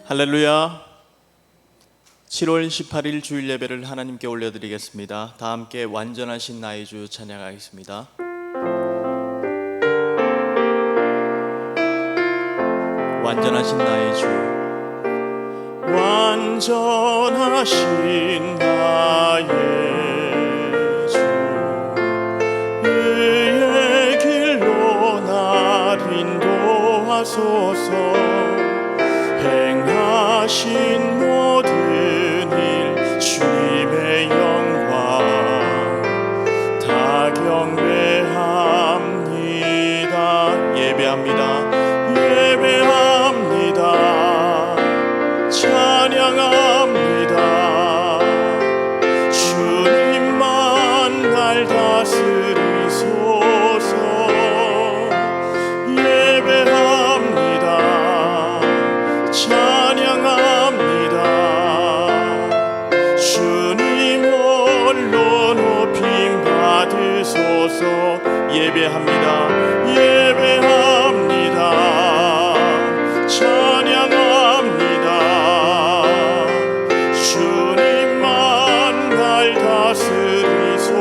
할렐루야. 7월 18일 주일 예배를 하나님께 올려드리겠습니다. 다 함께 완전하신 나의 주 찬양하겠습니다. 완전하신 나의 주, 완전하신 나의 주, 의의 길로 날 인도하소서. 행하신 모든 일 주님의 영광 다 경배합니다. 예배합니다. 찬양합니다. 주님만 날 다스리소서. 예배합니다. 찬양합니다. 주님 홀로 높임 받으소서. 예배합니다. 찬양합니다. 주님만 날 다스리소서.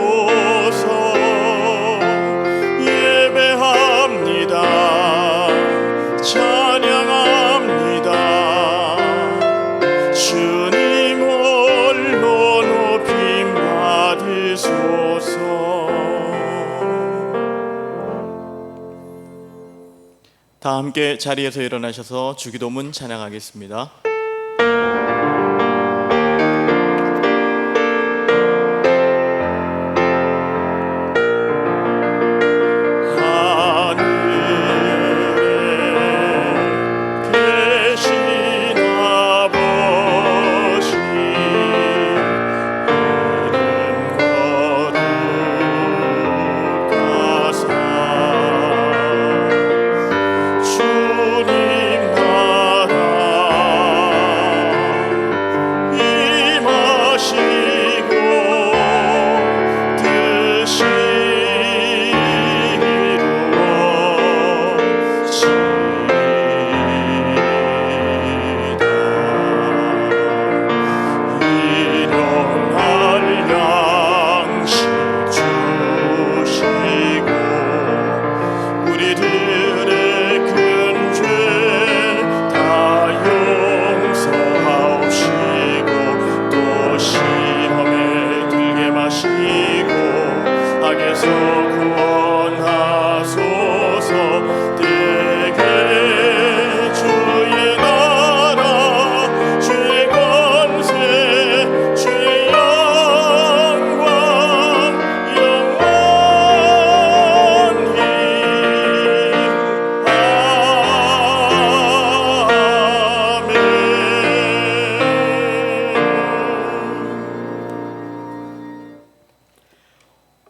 예배합니다. 찬양합니다. 주님 홀로 높임 받으소서. 다 함께 자리에서 일어나셔서 주기도문 찬양하겠습니다.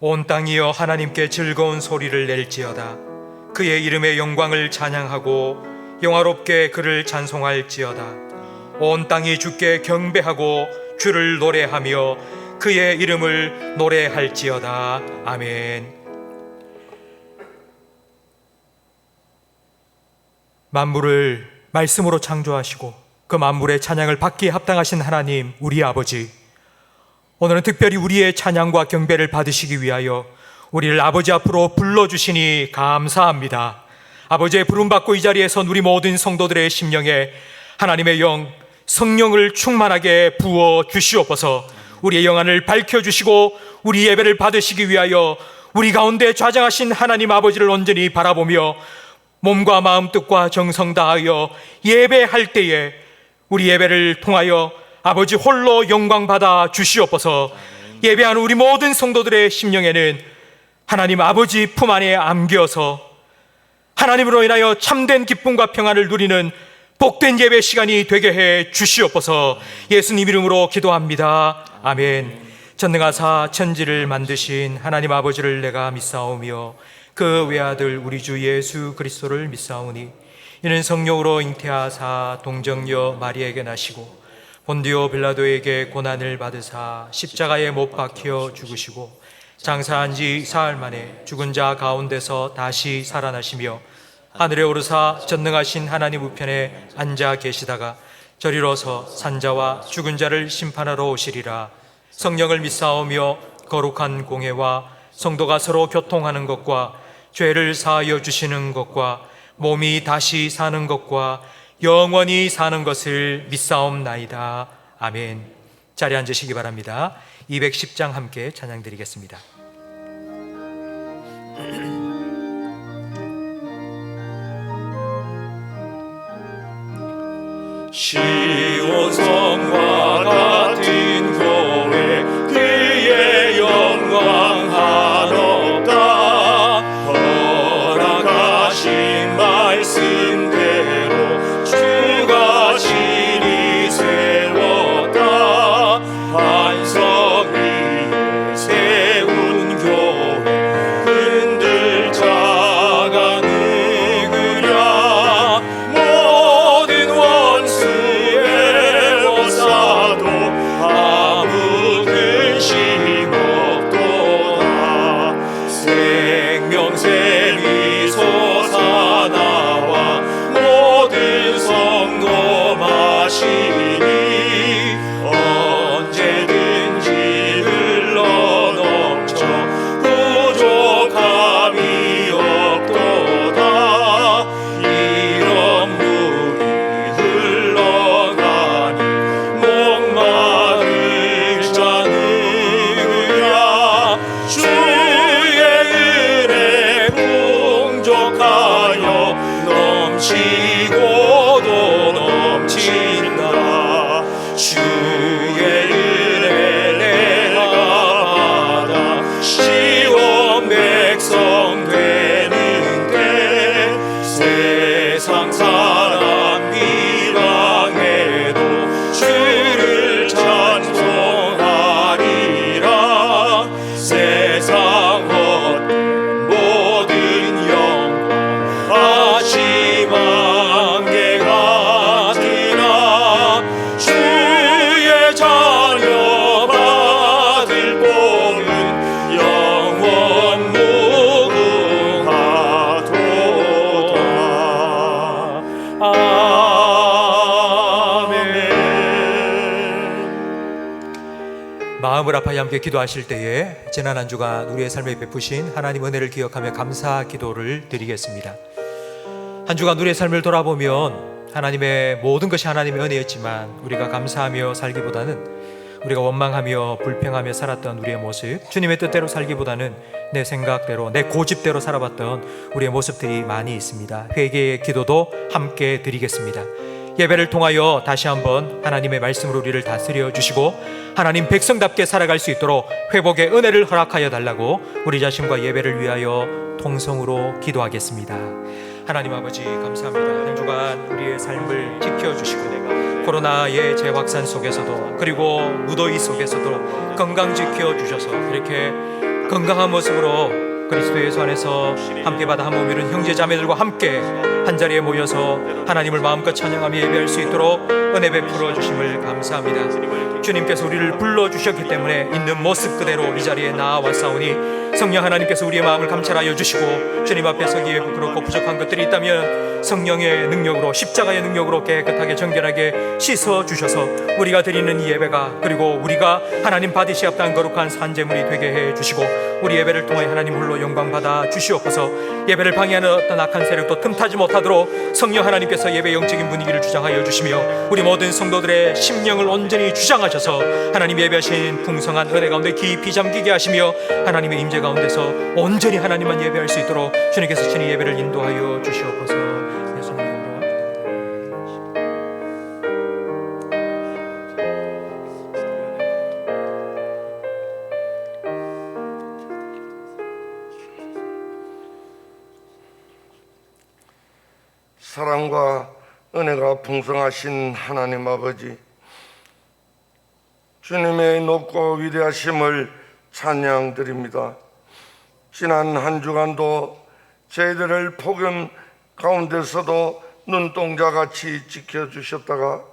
온 땅이여 하나님께 즐거운 소리를 낼지어다. 그의 이름의 영광을 찬양하고 영화롭게 그를 찬송할지어다. 온 땅이 주께 경배하고 주를 노래하며 그의 이름을 노래할지어다. 아멘. 만물을 말씀으로 창조하시고 그 만물의 찬양을 받기에 합당하신 하나님 우리 아버지, 오늘은 특별히 우리의 찬양과 경배를 받으시기 위하여 우리를 아버지 앞으로 불러주시니 감사합니다. 아버지의 부름받고 이 자리에 선 우리 모든 성도들의 심령에 하나님의 영, 성령을 충만하게 부어 주시옵소서. 우리의 영안을 밝혀주시고 우리 예배를 받으시기 위하여 우리 가운데 좌장하신 하나님 아버지를 온전히 바라보며 몸과 마음 뜻과 정성 다하여 예배할 때에 우리 예배를 통하여 아버지 홀로 영광 받아 주시옵소서. 예배하는 우리 모든 성도들의 심령에는 하나님 아버지 품 안에 안겨서 하나님으로 인하여 참된 기쁨과 평안을 누리는 복된 예배 시간이 되게 해 주시옵소서. 예수님 이름으로 기도합니다. 아멘. 전능하사 천지를 만드신 하나님 아버지를 내가 믿사오며 그 외아들 우리 주 예수 그리스도를 믿사오니 이는 성령으로 잉태하사 동정녀 마리에게 나시고 본디오 빌라도에게 고난을 받으사 십자가에 못 박혀 죽으시고 장사한 지 사흘 만에 죽은 자 가운데서 다시 살아나시며 하늘에 오르사 전능하신 하나님 우편에 앉아 계시다가 저리로서 산자와 죽은 자를 심판하러 오시리라. 성령을 믿사오며 거룩한 공회와 성도가 서로 교통하는 것과 죄를 사하여 주시는 것과 몸이 다시 사는 것과 영원히 사는 것을 믿사옵나이다. 아멘. 자리에 앉으시기 바랍니다. 210장 함께 찬양 드리겠습니다. 시온성과 같은 교회 그의 영광 한없다. 허락하신 말씀대로 주가 신이 세웠다. 반석 위에 세운 교회 흔들 자가 누구랴. 모든 원수의 오사도 아무 근심 없도다. 생명샘이 솟아나와 모든 성도 마시니 언제든지 흘러넘쳐 부족함이 없도다. 이런 물이 흘러가니 목마를 자 누구랴. 주의 은혜 풍족하여 넘치고도 넘친다. 주의 은혜 내가 받아 시온 백성 되는데 세상 사람 비방해도 주를 찬송하리라. 세상 헛된 모든 영광 아침안개 같으나 주의 자녀 받을 복은 영원 무궁하도다. 아멘. 마음을 아파야 함께 기도하실 때에 지난 한 주간 우리의 삶에 베푸신 하나님 은혜를 기억하며 감사 기도를 드리겠습니다. 한 주간 우리의 삶을 돌아보면 하나님의 모든 것이 하나님의 은혜였지만 우리가 감사하며 살기보다는 우리가 원망하며 불평하며 살았던 우리의 모습, 주님의 뜻대로 살기보다는 내 생각대로 내 고집대로 살아봤던 우리의 모습들이 많이 있습니다. 회개의 기도도 함께 드리겠습니다. 예배를 통하여 다시 한번 하나님의 말씀으로 우리를 다스려 주시고 하나님 백성답게 살아갈 수 있도록 회복의 은혜를 허락하여 달라고 우리 자신과 예배를 위하여 통성으로 기도하겠습니다. 하나님 아버지 감사합니다. 한 주간 우리의 삶을 지켜주시고 코로나의 재확산 속에서도 그리고 무더위 속에서도 건강 지켜주셔서 이렇게 건강한 모습으로 그리스도의 수 안에서 함께 받아 한 몸 이룬 형제 자매들과 함께 한자리에 모여서 하나님을 마음껏 찬양하며 예배할 수 있도록 은혜 베풀어 주심을 감사합니다. 주님께서 우리를 불러주셨기 때문에 있는 모습 그대로 이 자리에 나와싸우니 성령 하나님께서 우리의 마음을 감찰하여 주시고 주님 앞에 서기에 부끄럽고 부족한 것들이 있다면 성령의 능력으로 십자가의 능력으로 깨끗하게 정결하게 씻어 주셔서 우리가 드리는 이 예배가 그리고 우리가 하나님 받으시 합당한 거룩한 산제물이 되게 해 주시고 우리 예배를 통해 하나님 홀로 영광 받아 주시옵소서. 예배를 방해하는 어떤 악한 세력도 틈타지 못하도록 성령 하나님께서 예배 영적인 분위기를 주장하여 주시며 우리 모든 성도들의 심령을 온전히 주장하셔서 하나님 예배하신 풍성한 은혜 가운데 깊이 잠기게 하시며 하나님의 임재 가운데서 온전히 하나님만 예배할 수 있도록 주님께서 친히 예배를 인도하여 주시옵소서. 예수님 이름으로 사랑과 은혜가 풍성하신 하나님 아버지, 주님의 높고 위대하심을 찬양드립니다. 지난 한 주간도 저희들을 폭염 가운데서도 눈동자같이 지켜주셨다가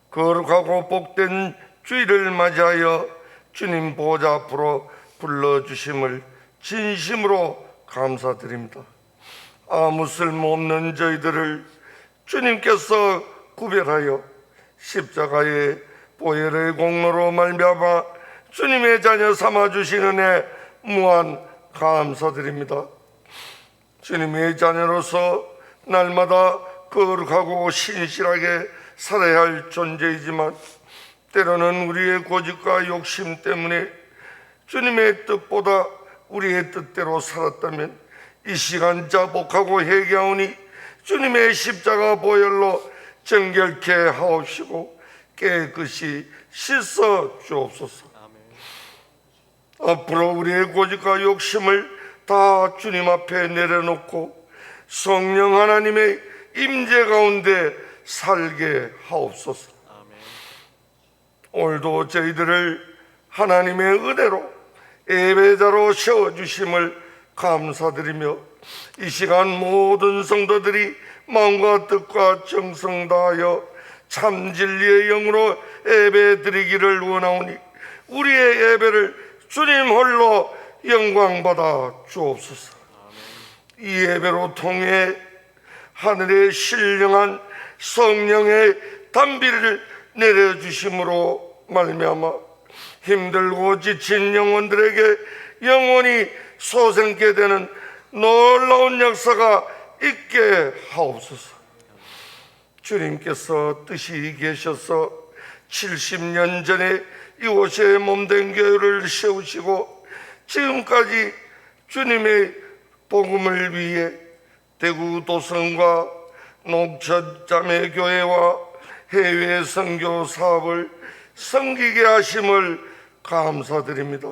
거룩하고 복된 주일을 맞이하여 주님 보좌 앞으로 불러주심을 진심으로 감사드립니다. 아무 쓸모없는 저희들을 주님께서 구별하여 십자가의 보혈의 공로로 말미암아 주님의 자녀 삼아 주신 은혜 무한 감사드립니다. 주님의 자녀로서 날마다 거룩하고 신실하게 살아야 할 존재이지만 때로는 우리의 고집과 욕심 때문에 주님의 뜻보다 우리의 뜻대로 살았다면 이 시간 자복하고 회개하오니 주님의 십자가 보혈로 정결케 하옵시고 깨끗이 씻어 주옵소서. 앞으로 우리의 고집과 욕심을 다 주님 앞에 내려놓고 성령 하나님의 임재 가운데 살게 하옵소서. 오늘도 저희들을 하나님의 은혜로 예배자로 세워주심을 감사드리며 이 시간 모든 성도들이 마음과 뜻과 정성 다하여 참 진리의 영으로 예배 드리기를 원하오니 우리의 예배를 주님 홀로 영광받아 주옵소서. 이 예배로 통해 하늘의 신령한 성령의 단비를 내려주심으로 말미암아 힘들고 지친 영혼들에게 영원히 소생케 되는 놀라운 역사가 있게 하옵소서. 주님께서 뜻이 계셔서 70년 전에 이곳에 몸된 교회를 세우시고 지금까지 주님의 복음을 위해 대구 도성과 농천 자매교회와 해외 선교 사업을 섬기게 하심을 감사드립니다.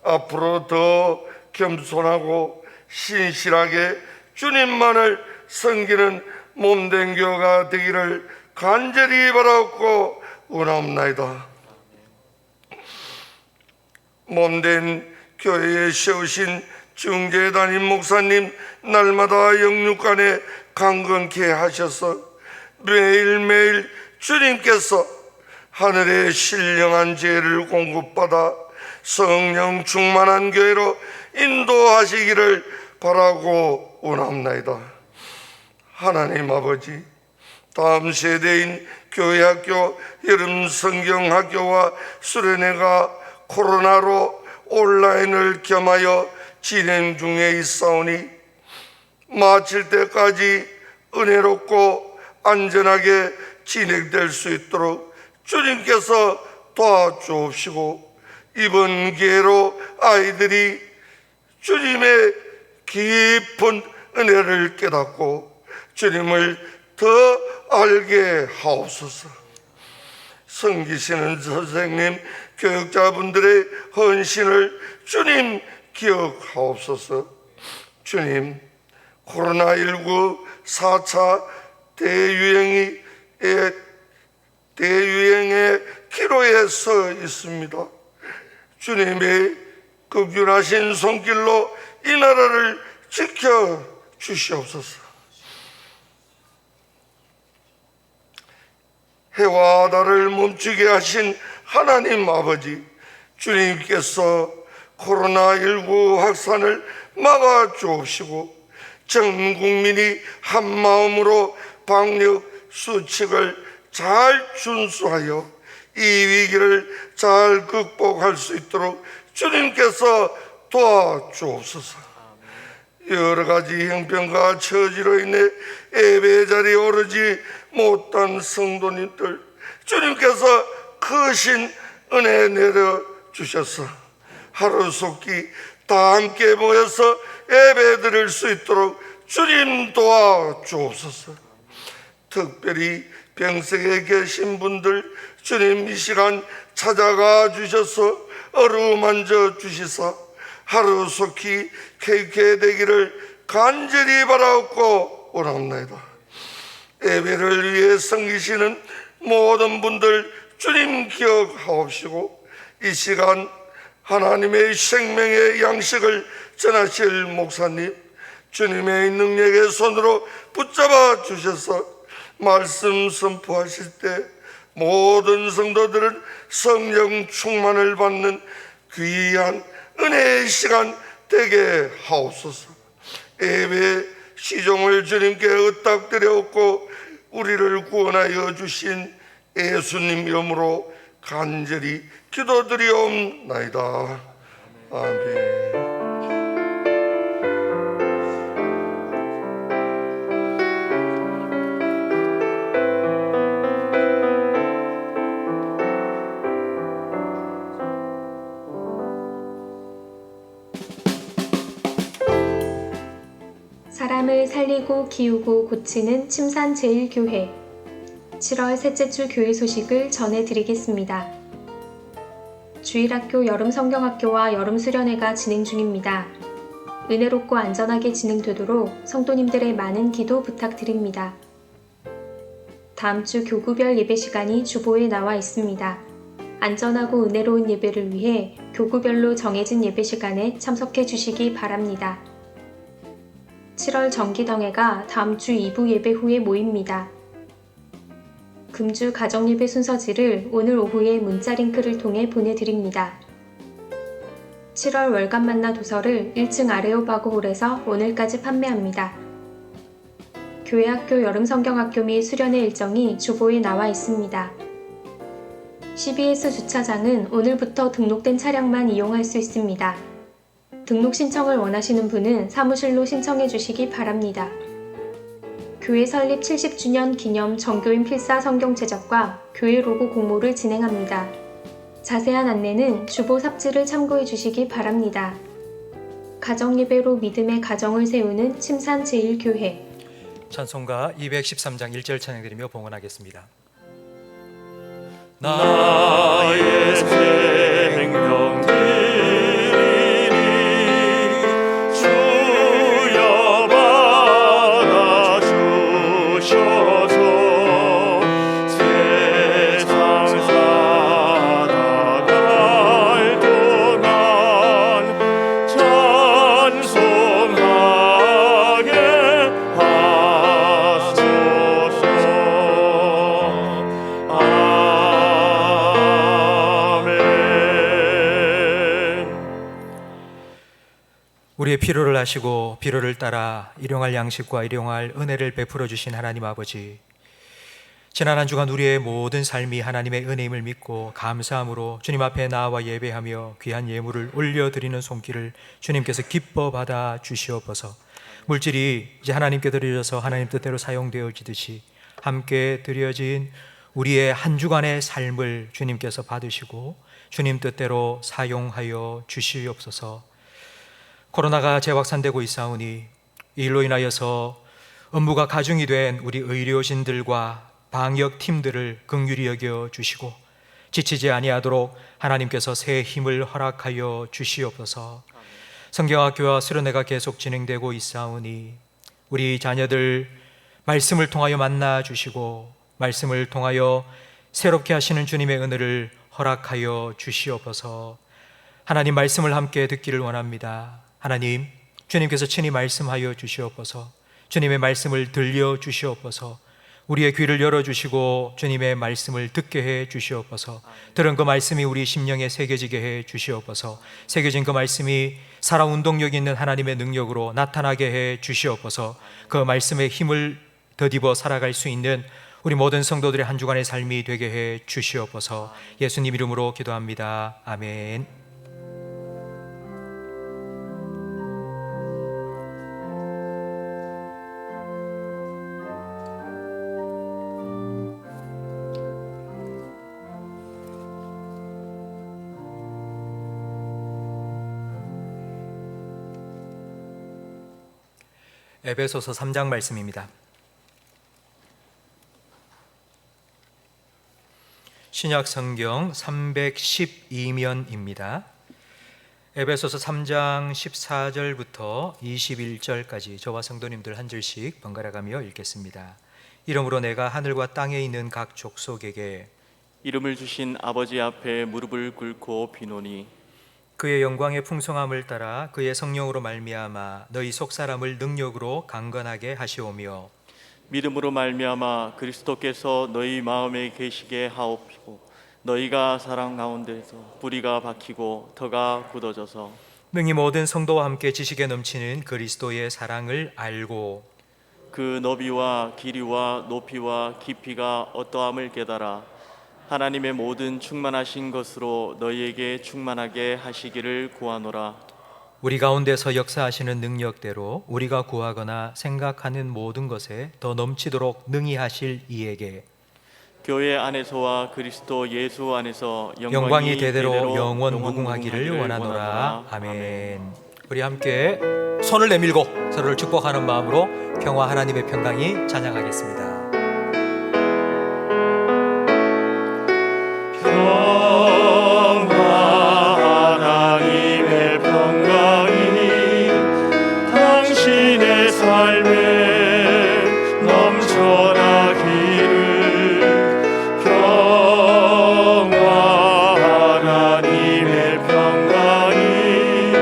앞으로 더 겸손하고 신실하게 주님만을 섬기는 몸된 교회가 되기를 간절히 바라옵고 원하옵나이다. 몸된 교회에 세우신 중재 담임 목사님 날마다 영육간에 강건케 하셔서 매일매일 주님께서 하늘의 신령한 지혜를 공급받아 성령 충만한 교회로 인도하시기를 바라고 원합니다. 하나님 아버지, 다음 세대인 교회학교 여름 성경학교와 수련회가 코로나로 온라인을 겸하여 진행 중에 있사오니 마칠 때까지 은혜롭고 안전하게 진행될 수 있도록 주님께서 도와주옵시고 이번 기회로 아이들이 주님의 깊은 은혜를 깨닫고 주님을 더 알게 하옵소서. 섬기시는 선생님, 교육자분들의 헌신을 주님 기억하옵소서. 주님, 코로나19 4차 대유행의 기로에 서 있습니다. 주님의 극률하신 손길로 이 나라를 지켜 주시옵소서. 해와 달을 멈추게 하신 하나님 아버지, 주님께서 코로나19 확산을 막아 주옵시고 전 국민이 한 마음으로 방역 수칙을 잘 준수하여 이 위기를 잘 극복할 수 있도록 주님께서 도와주옵소서. 여러 가지 형편과 처지로 인해 예배 자리에 오르지 못한 성도님들, 주님께서 크신 은혜 내려주셔서 하루속히 다 함께 모여서 예배 드릴 수 있도록 주님 도와주옵소서. 특별히 병석에 계신 분들 주님 이 시간 찾아가 주셔서 어루만져 주시사 하루속히 쾌쾌 되기를 간절히 바라옵고 원합니다. 예배를 위해 섬기시는 모든 분들 주님 기억하옵시고 이 시간 하나님의 생명의 양식을 전하실 목사님, 주님의 능력의 손으로 붙잡아 주셔서 말씀 선포하실 때 모든 성도들은 성령 충만을 받는 귀한 은혜의 시간 되게 하옵소서. 예배 시종을 주님께 의탁드렸고 우리를 구원하여 주신 예수님 이름으로 간절히 기도드리옵나이다. 아멘. 사람을 살리고 기우고 고치는 침산제일교회 7월 셋째 주 교회 소식을 전해드리겠습니다. 주일학교 여름성경학교와 여름수련회가 진행 중입니다. 은혜롭고 안전하게 진행되도록 성도님들의 많은 기도 부탁드립니다. 다음 주 교구별 예배 시간이 주보에 나와 있습니다. 안전하고 은혜로운 예배를 위해 교구별로 정해진 예배 시간에 참석해 주시기 바랍니다. 7월 정기덩회가 다음 주 2부 예배 후에 모입니다. 금주 가정예배 순서지를 오늘 오후에 문자 링크를 통해 보내드립니다. 7월 월간 만나 도서를 1층 아레오바고홀에서 오늘까지 판매합니다. 교회학교 여름성경학교 및 수련회 일정이 주보에 나와 있습니다. CBS 주차장은 오늘부터 등록된 차량만 이용할 수 있습니다. 등록 신청을 원하시는 분은 사무실로 신청해 주시기 바랍니다. 교회 설립 70주년 기념 정교인 필사 성경 제작과 교회 로고 공모를 진행합니다. 자세한 안내는 주보 삽지를 참고해 주시기 바랍니다. 가정예배로 믿음의 가정을 세우는 침산제일교회 찬송가 213장 1절 찬양드리며 봉헌하겠습니다. 나의 생명 드리니 주여 받아주셔서 세상 살아갈 동안 찬송하게 하소서. 우리의 필요를 아시고 필요를 따라 일용할 양식과 일용할 은혜를 베풀어 주신 하나님 아버지, 지난 한 주간 우리의 모든 삶이 하나님의 은혜임을 믿고 감사함으로 주님 앞에 나와 예배하며 귀한 예물을 올려드리는 손길을 주님께서 기뻐 받아 주시옵소서. 물질이 이제 하나님께 드려져서 하나님 뜻대로 사용되어지듯이 함께 드려진 우리의 한 주간의 삶을 주님께서 받으시고 주님 뜻대로 사용하여 주시옵소서. 코로나가 재확산되고 있사오니 이 일로 인하여서 업무가 가중이 된 우리 의료진들과 방역팀들을 긍휼히 여겨 주시고 지치지 아니하도록 하나님께서 새 힘을 허락하여 주시옵소서. 성경학교와 수련회가 계속 진행되고 있사오니 우리 자녀들 말씀을 통하여 만나 주시고 말씀을 통하여 새롭게 하시는 주님의 은혜를 허락하여 주시옵소서. 하나님 말씀을 함께 듣기를 원합니다. 하나님, 주님께서 친히 말씀하여 주시옵소서. 주님의 말씀을 들려 주시옵소서. 우리의 귀를 열어주시고 주님의 말씀을 듣게 해 주시옵소서. 들은 그 말씀이 우리 심령에 새겨지게 해 주시옵소서. 새겨진 그 말씀이 살아 운동력 있는 하나님의 능력으로 나타나게 해 주시옵소서. 그 말씀의 힘을 덧입어 살아갈 수 있는 우리 모든 성도들의 한 주간의 삶이 되게 해 주시옵소서. 예수님 이름으로 기도합니다. 아멘. 에베소서 3장 말씀입니다. 신약 성경 312면입니다. 에베소서 3장 14절부터 21절까지 저와 성도님들 한 절씩 번갈아 가며 읽겠습니다. 이러므로 내가 하늘과 땅에 있는 각 족속에게 이름을 주신 아버지 앞에 무릎을 꿇고 비노니 그의 영광의 풍성함을 따라 그의 성령으로 말미암아 너희 속사람을 능력으로 강건하게 하시오며 믿음으로 말미암아 그리스도께서 너희 마음에 계시게 하옵시고 너희가 사랑 가운데서 뿌리가 박히고 터가 굳어져서 능히 모든 성도와 함께 지식에 넘치는 그리스도의 사랑을 알고 그 너비와 길이와 높이와 깊이가 어떠함을 깨달아 하나님의 모든 충만하신 것으로 너희에게 충만하게 하시기를 구하노라. 우리 가운데서 역사하시는 능력대로 우리가 구하거나 생각하는 모든 것에 더 넘치도록 능히 하실 이에게 교회 안에서와 그리스도 예수 안에서 영광이 대대로 영원 무궁하기를 원하노라. 아멘. 우리 함께 손을 내밀고 서로를 축복하는 마음으로 평화 하나님의 평강이 찬양하겠습니다. 하나님의 평강이 당신의 삶에 넘쳐나기를. 하나님의 평강이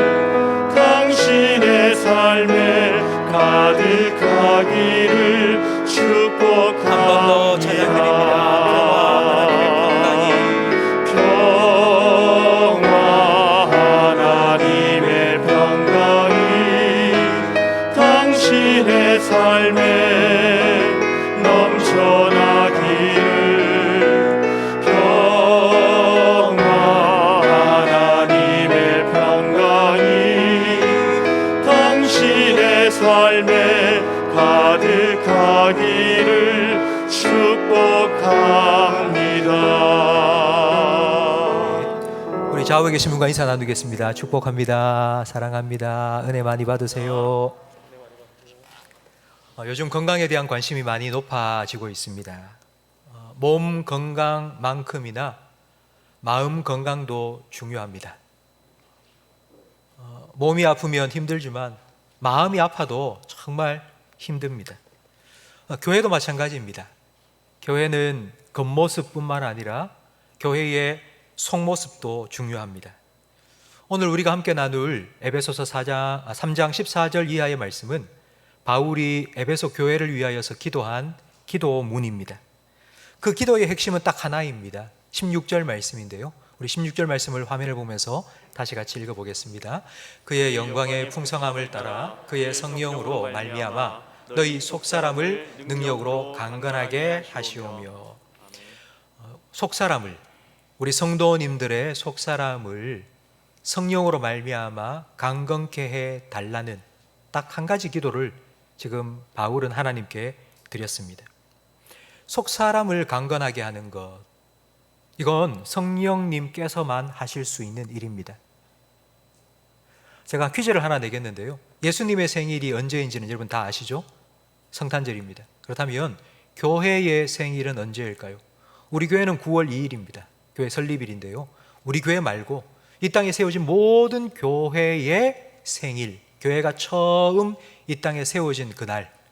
당신의 삶에 가득하기를 축복합니다. 한 번 더 찬양드립니다. 삶에 넘쳐나기를. 하나님의 평강이 당신의 삶에 가득하기를 축복합니다. 우리 좌우에 계신 분과 인사 나누겠습니다. 축복합니다. 사랑합니다. 은혜 많이 받으세요. 요즘 건강에 대한 관심이 많이 높아지고 있습니다. 몸 건강만큼이나 마음 건강도 중요합니다. 몸이 아프면 힘들지만 마음이 아파도 정말 힘듭니다. 교회도 마찬가지입니다. 교회는 겉모습뿐만 아니라 교회의 속모습도 중요합니다. 오늘 우리가 함께 나눌 에베소서 3장 14절 이하의 말씀은 바울이 에베소 교회를 위하여서 기도한 기도문입니다. 그 기도의 핵심은 딱 하나입니다. 16절 말씀인데요. 우리 16절 말씀을 화면을 보면서 다시 같이 읽어보겠습니다. 그의 영광의 풍성함을 따라 그의 성령으로 말미암아 너희 속사람을 능력으로 강건하게 하시오며. 속사람을, 우리 성도님들의 속사람을 성령으로 말미암아 강건케 해 달라는 딱 한 가지 기도를 지금 바울은 하나님께 드렸습니다. 속사람을 강건하게 하는 것, 이건 성령님께서만 하실 수 있는 일입니다. 제가 퀴즈를 하나 내겠는데요. 예수님의 생일이 언제인지는 여러분 다 아시죠? 성탄절입니다. 그렇다면 교회의 생일은 언제일까요? 우리 교회는 9월 2일입니다. 교회 설립일인데요. 우리 교회 말고 이 땅에 세워진 모든 교회의 생일, 교회가 처음 이 땅에 세워진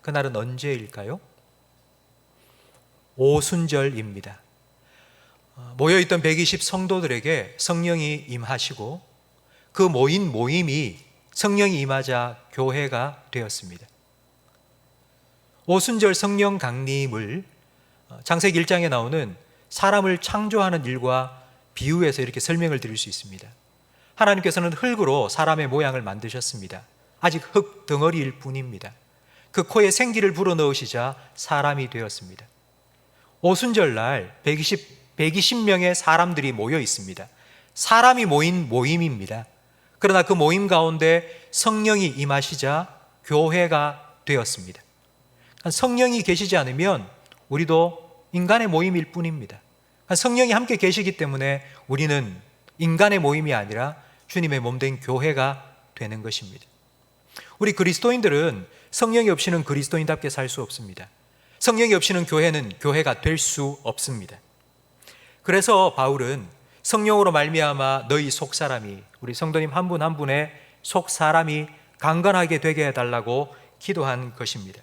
그날은 언제일까요? 오순절입니다. 모여있던 120 성도들에게 성령이 임하시고 그 모임이 성령이 임하자 교회가 되었습니다. 오순절 성령 강림을 창세기 1장에 나오는 사람을 창조하는 일과 비유해서 이렇게 설명을 드릴 수 있습니다. 하나님께서는 흙으로 사람의 모양을 만드셨습니다. 아직 흙 덩어리일 뿐입니다. 그 코에 생기를 불어넣으시자 사람이 되었습니다. 오순절날 120명의 사람들이 모여 있습니다. 사람이 모인 모임입니다. 그러나 그 모임 가운데 성령이 임하시자 교회가 되었습니다. 성령이 계시지 않으면 우리도 인간의 모임일 뿐입니다. 성령이 함께 계시기 때문에 우리는 인간의 모임이 아니라 주님의 몸된 교회가 되는 것입니다. 우리 그리스도인들은 성령이 없이는 그리스도인답게 살 수 없습니다. 성령이 없이는 교회는 교회가 될 수 없습니다. 그래서 바울은 성령으로 말미암아 너희 속사람이, 우리 성도님 한 분 한 분의 속사람이 강건하게 되게 해달라고 기도한 것입니다.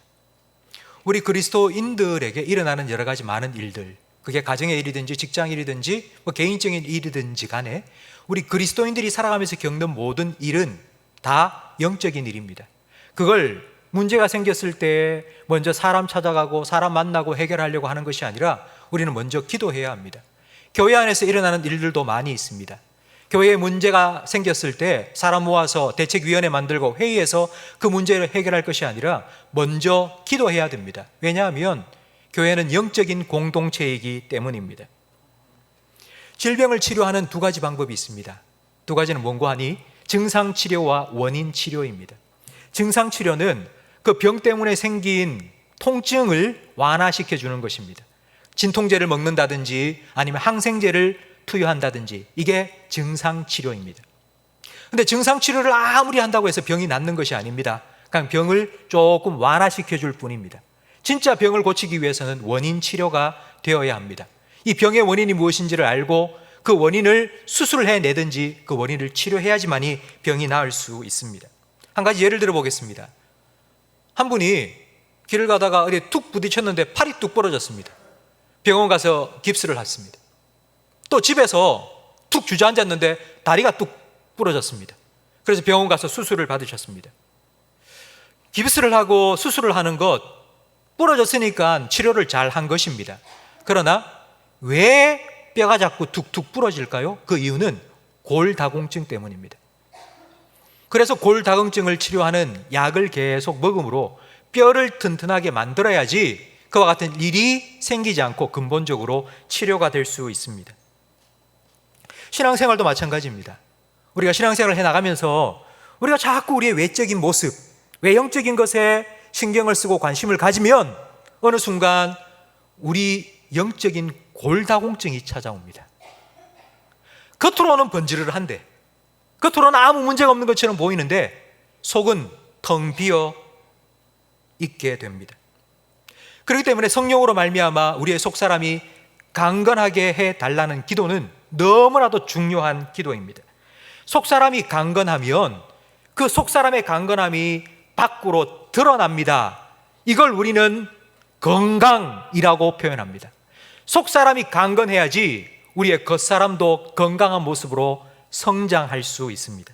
우리 그리스도인들에게 일어나는 여러 가지 많은 일들, 그게 가정의 일이든지 직장 일이든지 개인적인 일이든지 간에 우리 그리스도인들이 살아가면서 겪는 모든 일은 다 영적인 일입니다. 그걸 문제가 생겼을 때 먼저 사람 찾아가고 사람 만나고 해결하려고 하는 것이 아니라 우리는 먼저 기도해야 합니다. 교회 안에서 일어나는 일들도 많이 있습니다. 교회에 문제가 생겼을 때 사람 모아서 대책위원회 만들고 회의해서 그 문제를 해결할 것이 아니라 먼저 기도해야 됩니다. 왜냐하면 교회는 영적인 공동체이기 때문입니다. 질병을 치료하는 두 가지 방법이 있습니다. 두 가지는 뭔고 하니 증상 치료와 원인 치료입니다. 증상 치료는 그 병 때문에 생긴 통증을 완화시켜 주는 것입니다. 진통제를 먹는다든지 아니면 항생제를 투여한다든지, 이게 증상 치료입니다. 근데 증상 치료를 아무리 한다고 해서 병이 낫는 것이 아닙니다. 그냥 병을 조금 완화시켜 줄 뿐입니다. 진짜 병을 고치기 위해서는 원인 치료가 되어야 합니다. 이 병의 원인이 무엇인지를 알고 그 원인을 수술을 해내든지 그 원인을 치료해야지만이 병이 나을 수 있습니다. 한 가지 예를 들어 보겠습니다. 한 분이 길을 가다가 어디에 툭 부딪혔는데 팔이 뚝 부러졌습니다. 병원 가서 깁스를 했습니다. 또 집에서 툭 주저앉았는데 다리가 뚝 부러졌습니다. 그래서 병원 가서 수술을 받으셨습니다. 깁스를 하고 수술을 하는 것, 부러졌으니까 치료를 잘 한 것입니다. 그러나 왜 뼈가 자꾸 툭툭 부러질까요? 그 이유는 골다공증 때문입니다. 그래서 골다공증을 치료하는 약을 계속 먹음으로 뼈를 튼튼하게 만들어야지 그와 같은 일이 생기지 않고 근본적으로 치료가 될 수 있습니다. 신앙생활도 마찬가지입니다. 우리가 신앙생활을 해나가면서 우리가 자꾸 우리의 외적인 모습, 외형적인 것에 신경을 쓰고 관심을 가지면 어느 순간 우리 영적인 골다공증이 찾아옵니다. 겉으로는 번지르르한데, 겉으로는 아무 문제가 없는 것처럼 보이는데 속은 텅 비어 있게 됩니다. 그렇기 때문에 성령으로 말미암아 우리의 속사람이 강건하게 해달라는 기도는 너무나도 중요한 기도입니다. 속사람이 강건하면 그 속사람의 강건함이 밖으로 드러납니다. 이걸 우리는 건강이라고 표현합니다. 속사람이 강건해야지 우리의 겉사람도 건강한 모습으로 성장할 수 있습니다.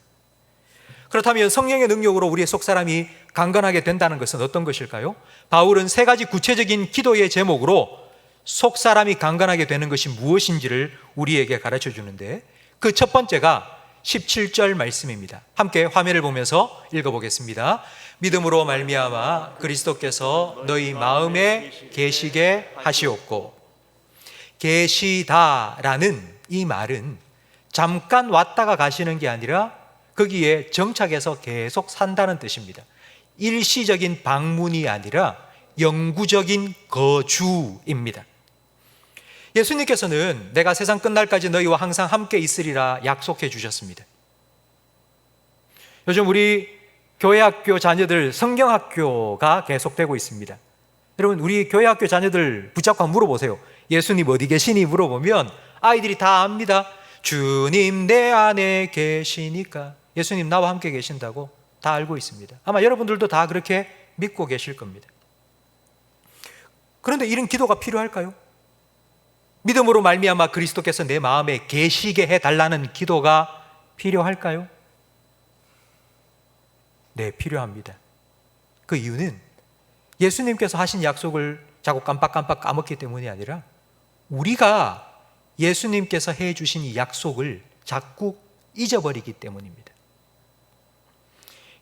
그렇다면 성령의 능력으로 우리의 속사람이 강건하게 된다는 것은 어떤 것일까요? 바울은 세 가지 구체적인 기도의 제목으로 속사람이 강건하게 되는 것이 무엇인지를 우리에게 가르쳐 주는데, 그 첫 번째가 17절 말씀입니다. 함께 화면을 보면서 읽어보겠습니다. 믿음으로 말미암아 그리스도께서 너희 마음에 계시게 하시옵고. 계시다라는 이 말은 잠깐 왔다가 가시는 게 아니라 거기에 정착해서 계속 산다는 뜻입니다. 일시적인 방문이 아니라 영구적인 거주입니다. 예수님께서는 내가 세상 끝날까지 너희와 항상 함께 있으리라 약속해 주셨습니다. 요즘 우리 교회학교 자녀들 성경학교가 계속되고 있습니다. 여러분, 우리 교회학교 자녀들 붙잡고 한번 물어보세요. 예수님 어디 계시니 물어보면 아이들이 다 압니다. 주님 내 안에 계시니까. 예수님 나와 함께 계신다고 다 알고 있습니다. 아마 여러분들도 다 그렇게 믿고 계실 겁니다. 그런데 이런 기도가 필요할까요? 믿음으로 말미암아 그리스도께서 내 마음에 계시게 해달라는 기도가 필요할까요? 네, 필요합니다. 그 이유는 예수님께서 하신 약속을 자꾸 깜빡깜빡 까먹기 때문이 아니라 우리가 예수님께서 해주신 이 약속을 자꾸 잊어버리기 때문입니다.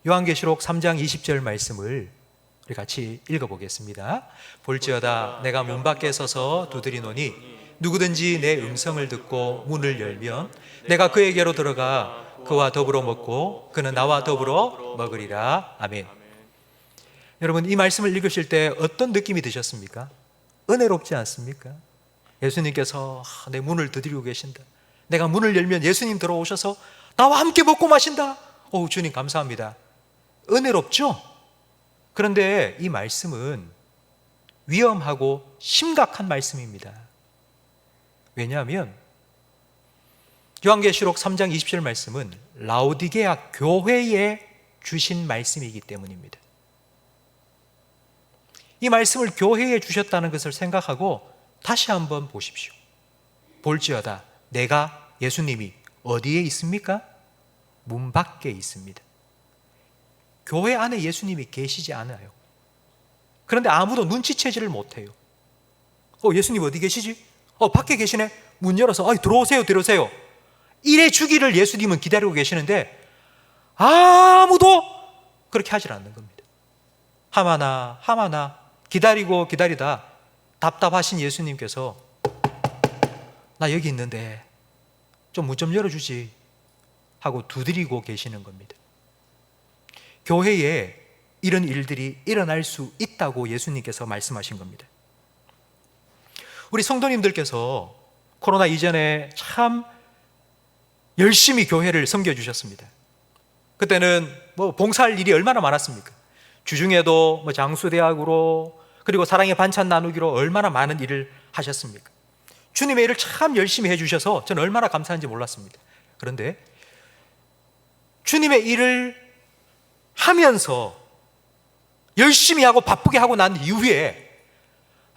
요한계시록 3장 20절 말씀을 우리 같이 읽어보겠습니다. 볼지어다 내가 문 밖에 서서 두드리노니 누구든지 내 음성을 듣고 문을 열면 내가 그에게로 들어가 그와 더불어 먹고 그는 나와 더불어 먹으리라. 아멘. 여러분, 이 말씀을 읽으실 때 어떤 느낌이 드셨습니까? 은혜롭지 않습니까? 예수님께서 내 문을 두드리고 계신다. 내가 문을 열면 예수님 들어오셔서 나와 함께 먹고 마신다. 오, 주님 감사합니다. 은혜롭죠? 그런데 이 말씀은 위험하고 심각한 말씀입니다. 왜냐하면 요한계시록 3장 20절 말씀은 라오디게아 교회에 주신 말씀이기 때문입니다. 이 말씀을 교회에 주셨다는 것을 생각하고 다시 한번 보십시오. 볼지어다 내가, 예수님이 어디에 있습니까? 문 밖에 있습니다. 교회 안에 예수님이 계시지 않아요. 그런데 아무도 눈치채지를 못해요. 예수님 어디 계시지? 밖에 계시네. 문 열어서 들어오세요, 들어오세요. 이래 주기를 예수님은 기다리고 계시는데 아무도 그렇게 하질 않는 겁니다. 하마나 기다리고 기다리다 답답하신 예수님께서 나 여기 있는데 좀 문 좀 열어주지 하고 두드리고 계시는 겁니다. 교회에 이런 일들이 일어날 수 있다고 예수님께서 말씀하신 겁니다. 우리 성도님들께서 코로나 이전에 참 열심히 교회를 섬겨주셨습니다. 그때는 봉사할 일이 얼마나 많았습니까? 주중에도 장수대학으로 그리고 사랑의 반찬 나누기로 얼마나 많은 일을 하셨습니까? 주님의 일을 참 열심히 해주셔서 저는 얼마나 감사한지 몰랐습니다. 그런데 주님의 일을 하면서 열심히 하고 바쁘게 하고 난 이후에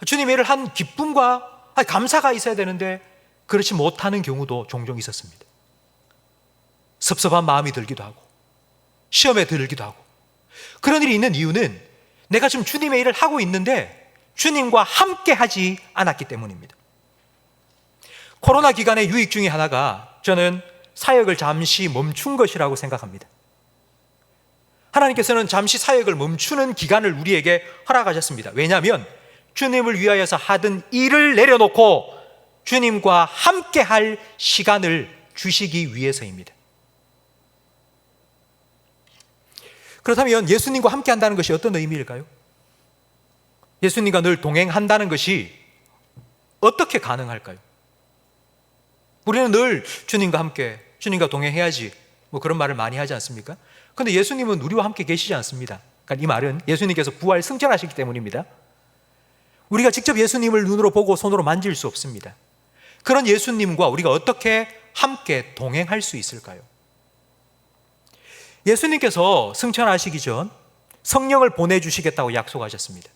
주님의 일을 한 기쁨과 감사가 있어야 되는데 그렇지 못하는 경우도 종종 있었습니다. 섭섭한 마음이 들기도 하고 시험에 들기도 하고 그런 일이 있는 이유는 내가 지금 주님의 일을 하고 있는데 주님과 함께 하지 않았기 때문입니다. 코로나 기간의 유익 중에 하나가 저는 사역을 잠시 멈춘 것이라고 생각합니다. 하나님께서는 잠시 사역을 멈추는 기간을 우리에게 허락하셨습니다. 왜냐하면 주님을 위하여서 하던 일을 내려놓고 주님과 함께 할 시간을 주시기 위해서입니다. 그렇다면 예수님과 함께 한다는 것이 어떤 의미일까요? 예수님과 늘 동행한다는 것이 어떻게 가능할까요? 우리는 늘 주님과 함께, 주님과 동행해야지 그런 말을 많이 하지 않습니까? 그런데 예수님은 우리와 함께 계시지 않습니다. 그러니까 이 말은 예수님께서 부활 승천하시기 때문입니다. 우리가 직접 예수님을 눈으로 보고 손으로 만질 수 없습니다. 그런 예수님과 우리가 어떻게 함께 동행할 수 있을까요? 예수님께서 승천하시기 전 성령을 보내주시겠다고 약속하셨습니다.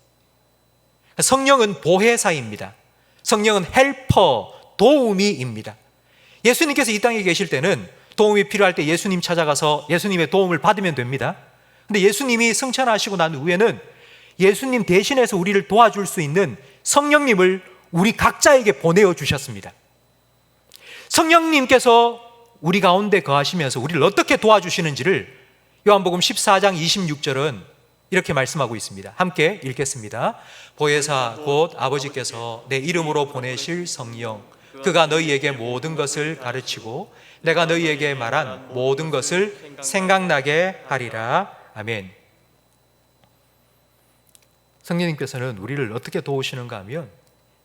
성령은 보혜사입니다. 성령은 헬퍼, 도우미입니다. 예수님께서 이 땅에 계실 때는 도움이 필요할 때 예수님 찾아가서 예수님의 도움을 받으면 됩니다. 근데 예수님이 승천하시고 난 후에는 예수님 대신해서 우리를 도와줄 수 있는 성령님을 우리 각자에게 보내어 주셨습니다. 성령님께서 우리 가운데 거하시면서 우리를 어떻게 도와주시는지를 요한복음 14장 26절은 이렇게 말씀하고 있습니다. 함께 읽겠습니다. 보혜사 곧 아버지께서 내 이름으로 보내실 성령, 그가 너희에게 모든 것을 가르치고 내가 너희에게 말한 모든 것을 생각나게 하리라. 아멘. 성령님께서는 우리를 어떻게 도우시는가 하면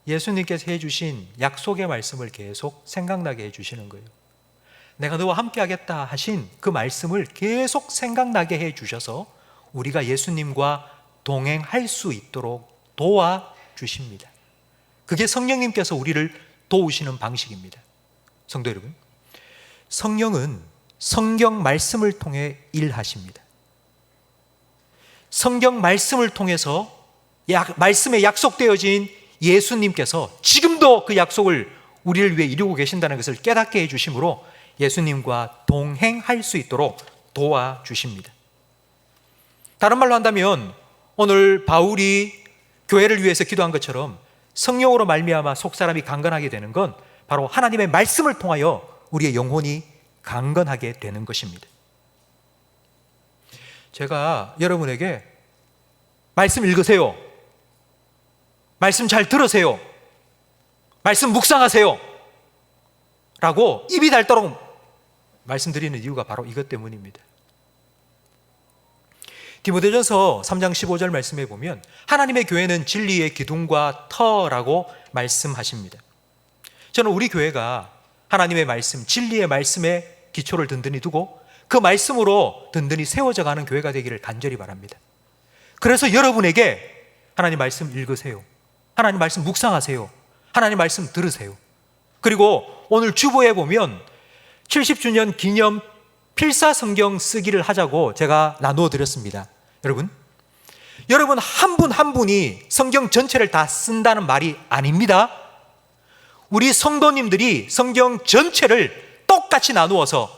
예수님께서 해주신 약속의 말씀을 계속 생각나게 해주시는 거예요. 내가 너와 함께 하겠다 하신 그 말씀을 계속 생각나게 해주셔서 우리가 예수님과 동행할 수 있도록 도와주십니다. 그게 성령님께서 우리를 도우시는 방식입니다. 성도 여러분, 성령은 성경 말씀을 통해 일하십니다. 성경 말씀을 통해서 말씀에 약속되어진 예수님께서 지금도 그 약속을 우리를 위해 이루고 계신다는 것을 깨닫게 해주심으로 예수님과 동행할 수 있도록 도와주십니다. 다른 말로 한다면 오늘 바울이 교회를 위해서 기도한 것처럼 성령으로 말미암아 속사람이 강건하게 되는 건 바로 하나님의 말씀을 통하여 우리의 영혼이 강건하게 되는 것입니다. 제가 여러분에게 말씀 읽으세요, 말씀 잘 들으세요, 말씀 묵상하세요 라고 입이 닳도록 말씀드리는 이유가 바로 이것 때문입니다. 디모데전서 3장 15절 말씀에 보면 하나님의 교회는 진리의 기둥과 터라고 말씀하십니다. 저는 우리 교회가 하나님의 말씀, 진리의 말씀에 기초를 든든히 두고 그 말씀으로 든든히 세워져 가는 교회가 되기를 간절히 바랍니다. 그래서 여러분에게 하나님 말씀 읽으세요, 하나님 말씀 묵상하세요, 하나님 말씀 들으세요. 그리고 오늘 주보에 보면 70주년 기념 필사 성경 쓰기를 하자고 제가 나누어 드렸습니다. 여러분 한 분 한 분이 성경 전체를 다 쓴다는 말이 아닙니다. 우리 성도님들이 성경 전체를 똑같이 나누어서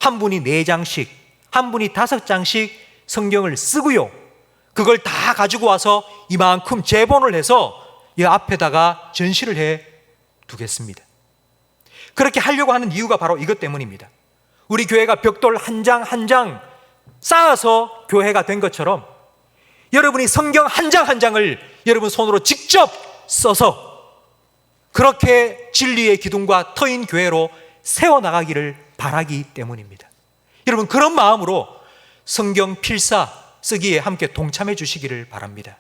한 분이 4장씩, 한 분이 5장씩 성경을 쓰고요, 그걸 다 가지고 와서 이만큼 제본을 해서 이 앞에다가 전시를 해 두겠습니다. 그렇게 하려고 하는 이유가 바로 이것 때문입니다. 우리 교회가 벽돌 한 장 한 장 쌓아서 교회가 된 것처럼 여러분이 성경 한 장 한 장을 여러분 손으로 직접 써서 그렇게 진리의 기둥과 터인 교회로 세워나가기를 바라기 때문입니다. 여러분, 그런 마음으로 성경 필사 쓰기에 함께 동참해 주시기를 바랍니다.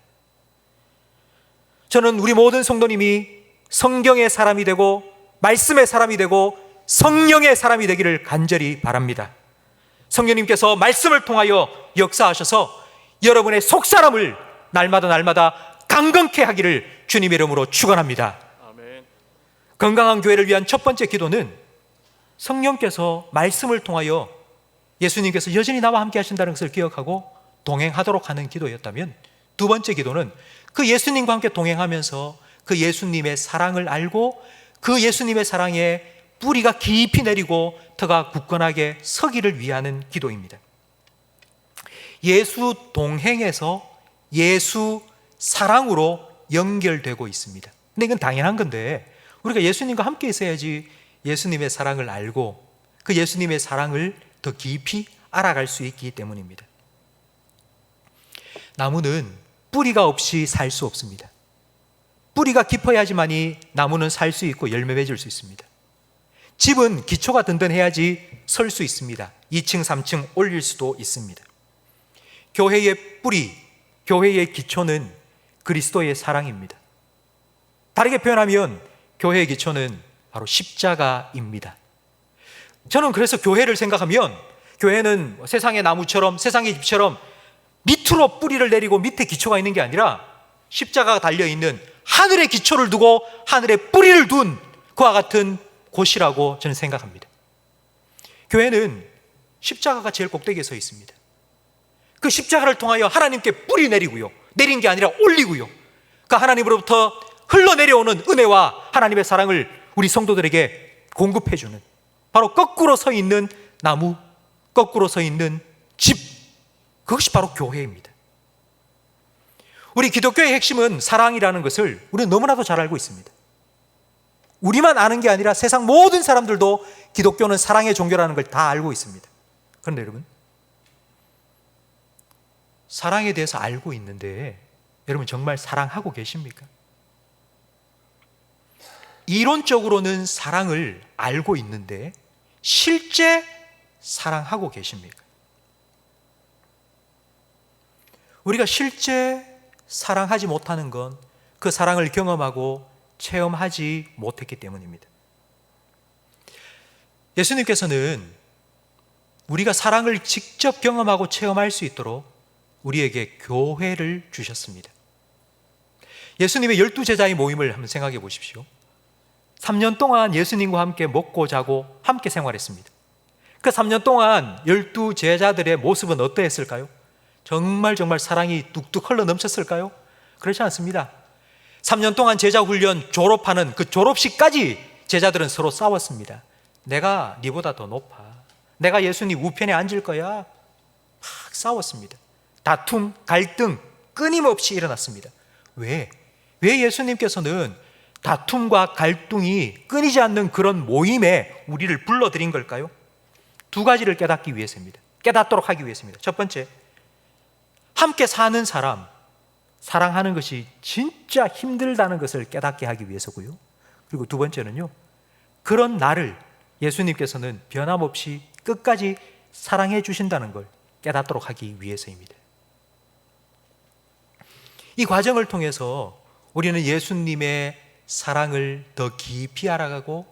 저는 우리 모든 성도님이 성경의 사람이 되고 말씀의 사람이 되고 성령의 사람이 되기를 간절히 바랍니다. 성령님께서 말씀을 통하여 역사하셔서 여러분의 속사람을 날마다 강건케 하기를 주님의 이름으로 축원합니다. 아멘. 건강한 교회를 위한 첫 번째 기도는 성령께서 말씀을 통하여 예수님께서 여전히 나와 함께 하신다는 것을 기억하고 동행하도록 하는 기도였다면, 두 번째 기도는 그 예수님과 함께 동행하면서 그 예수님의 사랑을 알고 그 예수님의 사랑에 뿌리가 깊이 내리고 터가 굳건하게 서기를 위하는 기도입니다. 예수 동행에서 예수 사랑으로 연결되고 있습니다. 근데 이건 당연한 건데, 우리가 예수님과 함께 있어야지 예수님의 사랑을 알고 그 예수님의 사랑을 더 깊이 알아갈 수 있기 때문입니다. 나무는 뿌리가 없이 살 수 없습니다. 뿌리가 깊어야지만이 나무는 살 수 있고 열매 맺을 수 있습니다. 집은 기초가 든든해야지 설 수 있습니다. 2층, 3층 올릴 수도 있습니다. 교회의 뿌리, 교회의 기초는 그리스도의 사랑입니다. 다르게 표현하면 교회의 기초는 바로 십자가입니다. 저는 그래서 교회를 생각하면 교회는 세상의 나무처럼, 세상의 집처럼 밑으로 뿌리를 내리고 밑에 기초가 있는 게 아니라 십자가가 달려있는 하늘의 기초를 두고 하늘의 뿌리를 둔 그와 같은 곳이라고 저는 생각합니다. 교회는 십자가가 제일 꼭대기에 서 있습니다. 그 십자가를 통하여 하나님께 뿌리 내리고요, 내린 게 아니라 올리고요, 그 하나님으로부터 흘러내려오는 은혜와 하나님의 사랑을 우리 성도들에게 공급해주는, 바로 거꾸로 서 있는 나무, 거꾸로 서 있는 집, 그것이 바로 교회입니다. 우리 기독교의 핵심은 사랑이라는 것을 우리는 너무나도 잘 알고 있습니다. 우리만 아는 게 아니라 세상 모든 사람들도 기독교는 사랑의 종교라는 걸 다 알고 있습니다. 그런데 여러분, 사랑에 대해서 알고 있는데 여러분 정말 사랑하고 계십니까? 이론적으로는 사랑을 알고 있는데 실제 사랑하고 계십니까? 우리가 실제 사랑하지 못하는 건 그 사랑을 경험하고 체험하지 못했기 때문입니다. 예수님께서는 우리가 사랑을 직접 경험하고 체험할 수 있도록 우리에게 교회를 주셨습니다. 예수님의 12제자의 모임을 한번 생각해 보십시오. 3년 동안 예수님과 함께 먹고 자고 함께 생활했습니다. 그 3년 동안 12제자들의 모습은 어떠했을까요? 정말 사랑이 뚝뚝 흘러 넘쳤을까요? 그렇지 않습니다. 3년 동안 제자 훈련 졸업하는 그 졸업식까지 제자들은 서로 싸웠습니다. 내가 네보다 더 높아, 내가 예수님 우편에 앉을 거야, 막 싸웠습니다. 다툼, 갈등 끊임없이 일어났습니다. 왜 예수님께서는 다툼과 갈등이 끊이지 않는 그런 모임에 우리를 불러들인 걸까요? 두 가지를 깨닫기 위해서입니다. 깨닫도록 하기 위해서입니다. 첫 번째, 함께 사는 사람, 사랑하는 것이 진짜 힘들다는 것을 깨닫게 하기 위해서고요. 그리고 두 번째는요, 그런 나를 예수님께서는 변함없이 끝까지 사랑해 주신다는 걸 깨닫도록 하기 위해서입니다. 이 과정을 통해서 우리는 예수님의 사랑을 더 깊이 알아가고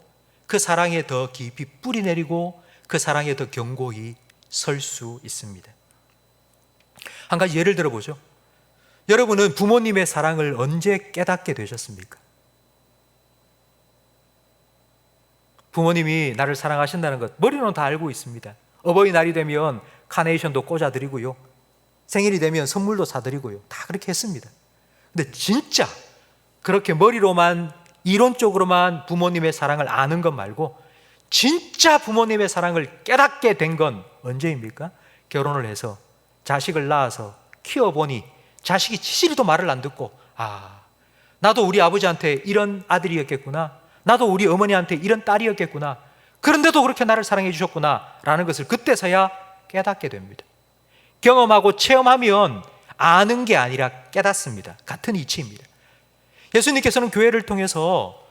그 사랑에 더 깊이 뿌리 내리고 그 사랑에 더 견고히 설 수 있습니다. 한 가지 예를 들어보죠. 여러분은 부모님의 사랑을 언제 깨닫게 되셨습니까? 부모님이 나를 사랑하신다는 것 머리로는 다 알고 있습니다. 어버이날이 되면 카네이션도 꽂아드리고요, 생일이 되면 선물도 사드리고요, 다 그렇게 했습니다. 근데 진짜 그렇게 머리로만, 이론적으로만 부모님의 사랑을 아는 것 말고 진짜 부모님의 사랑을 깨닫게 된 건 언제입니까? 결혼을 해서 자식을 낳아서 키워보니 자식이 치리도 말을 안 듣고, 나도 우리 아버지한테 이런 아들이었겠구나, 나도 우리 어머니한테 이런 딸이었겠구나, 그런데도 그렇게 나를 사랑해 주셨구나 라는 것을 그때서야 깨닫게 됩니다. 경험하고 체험하면 아는 게 아니라 깨닫습니다. 같은 이치입니다. 예수님께서는 교회를 통해서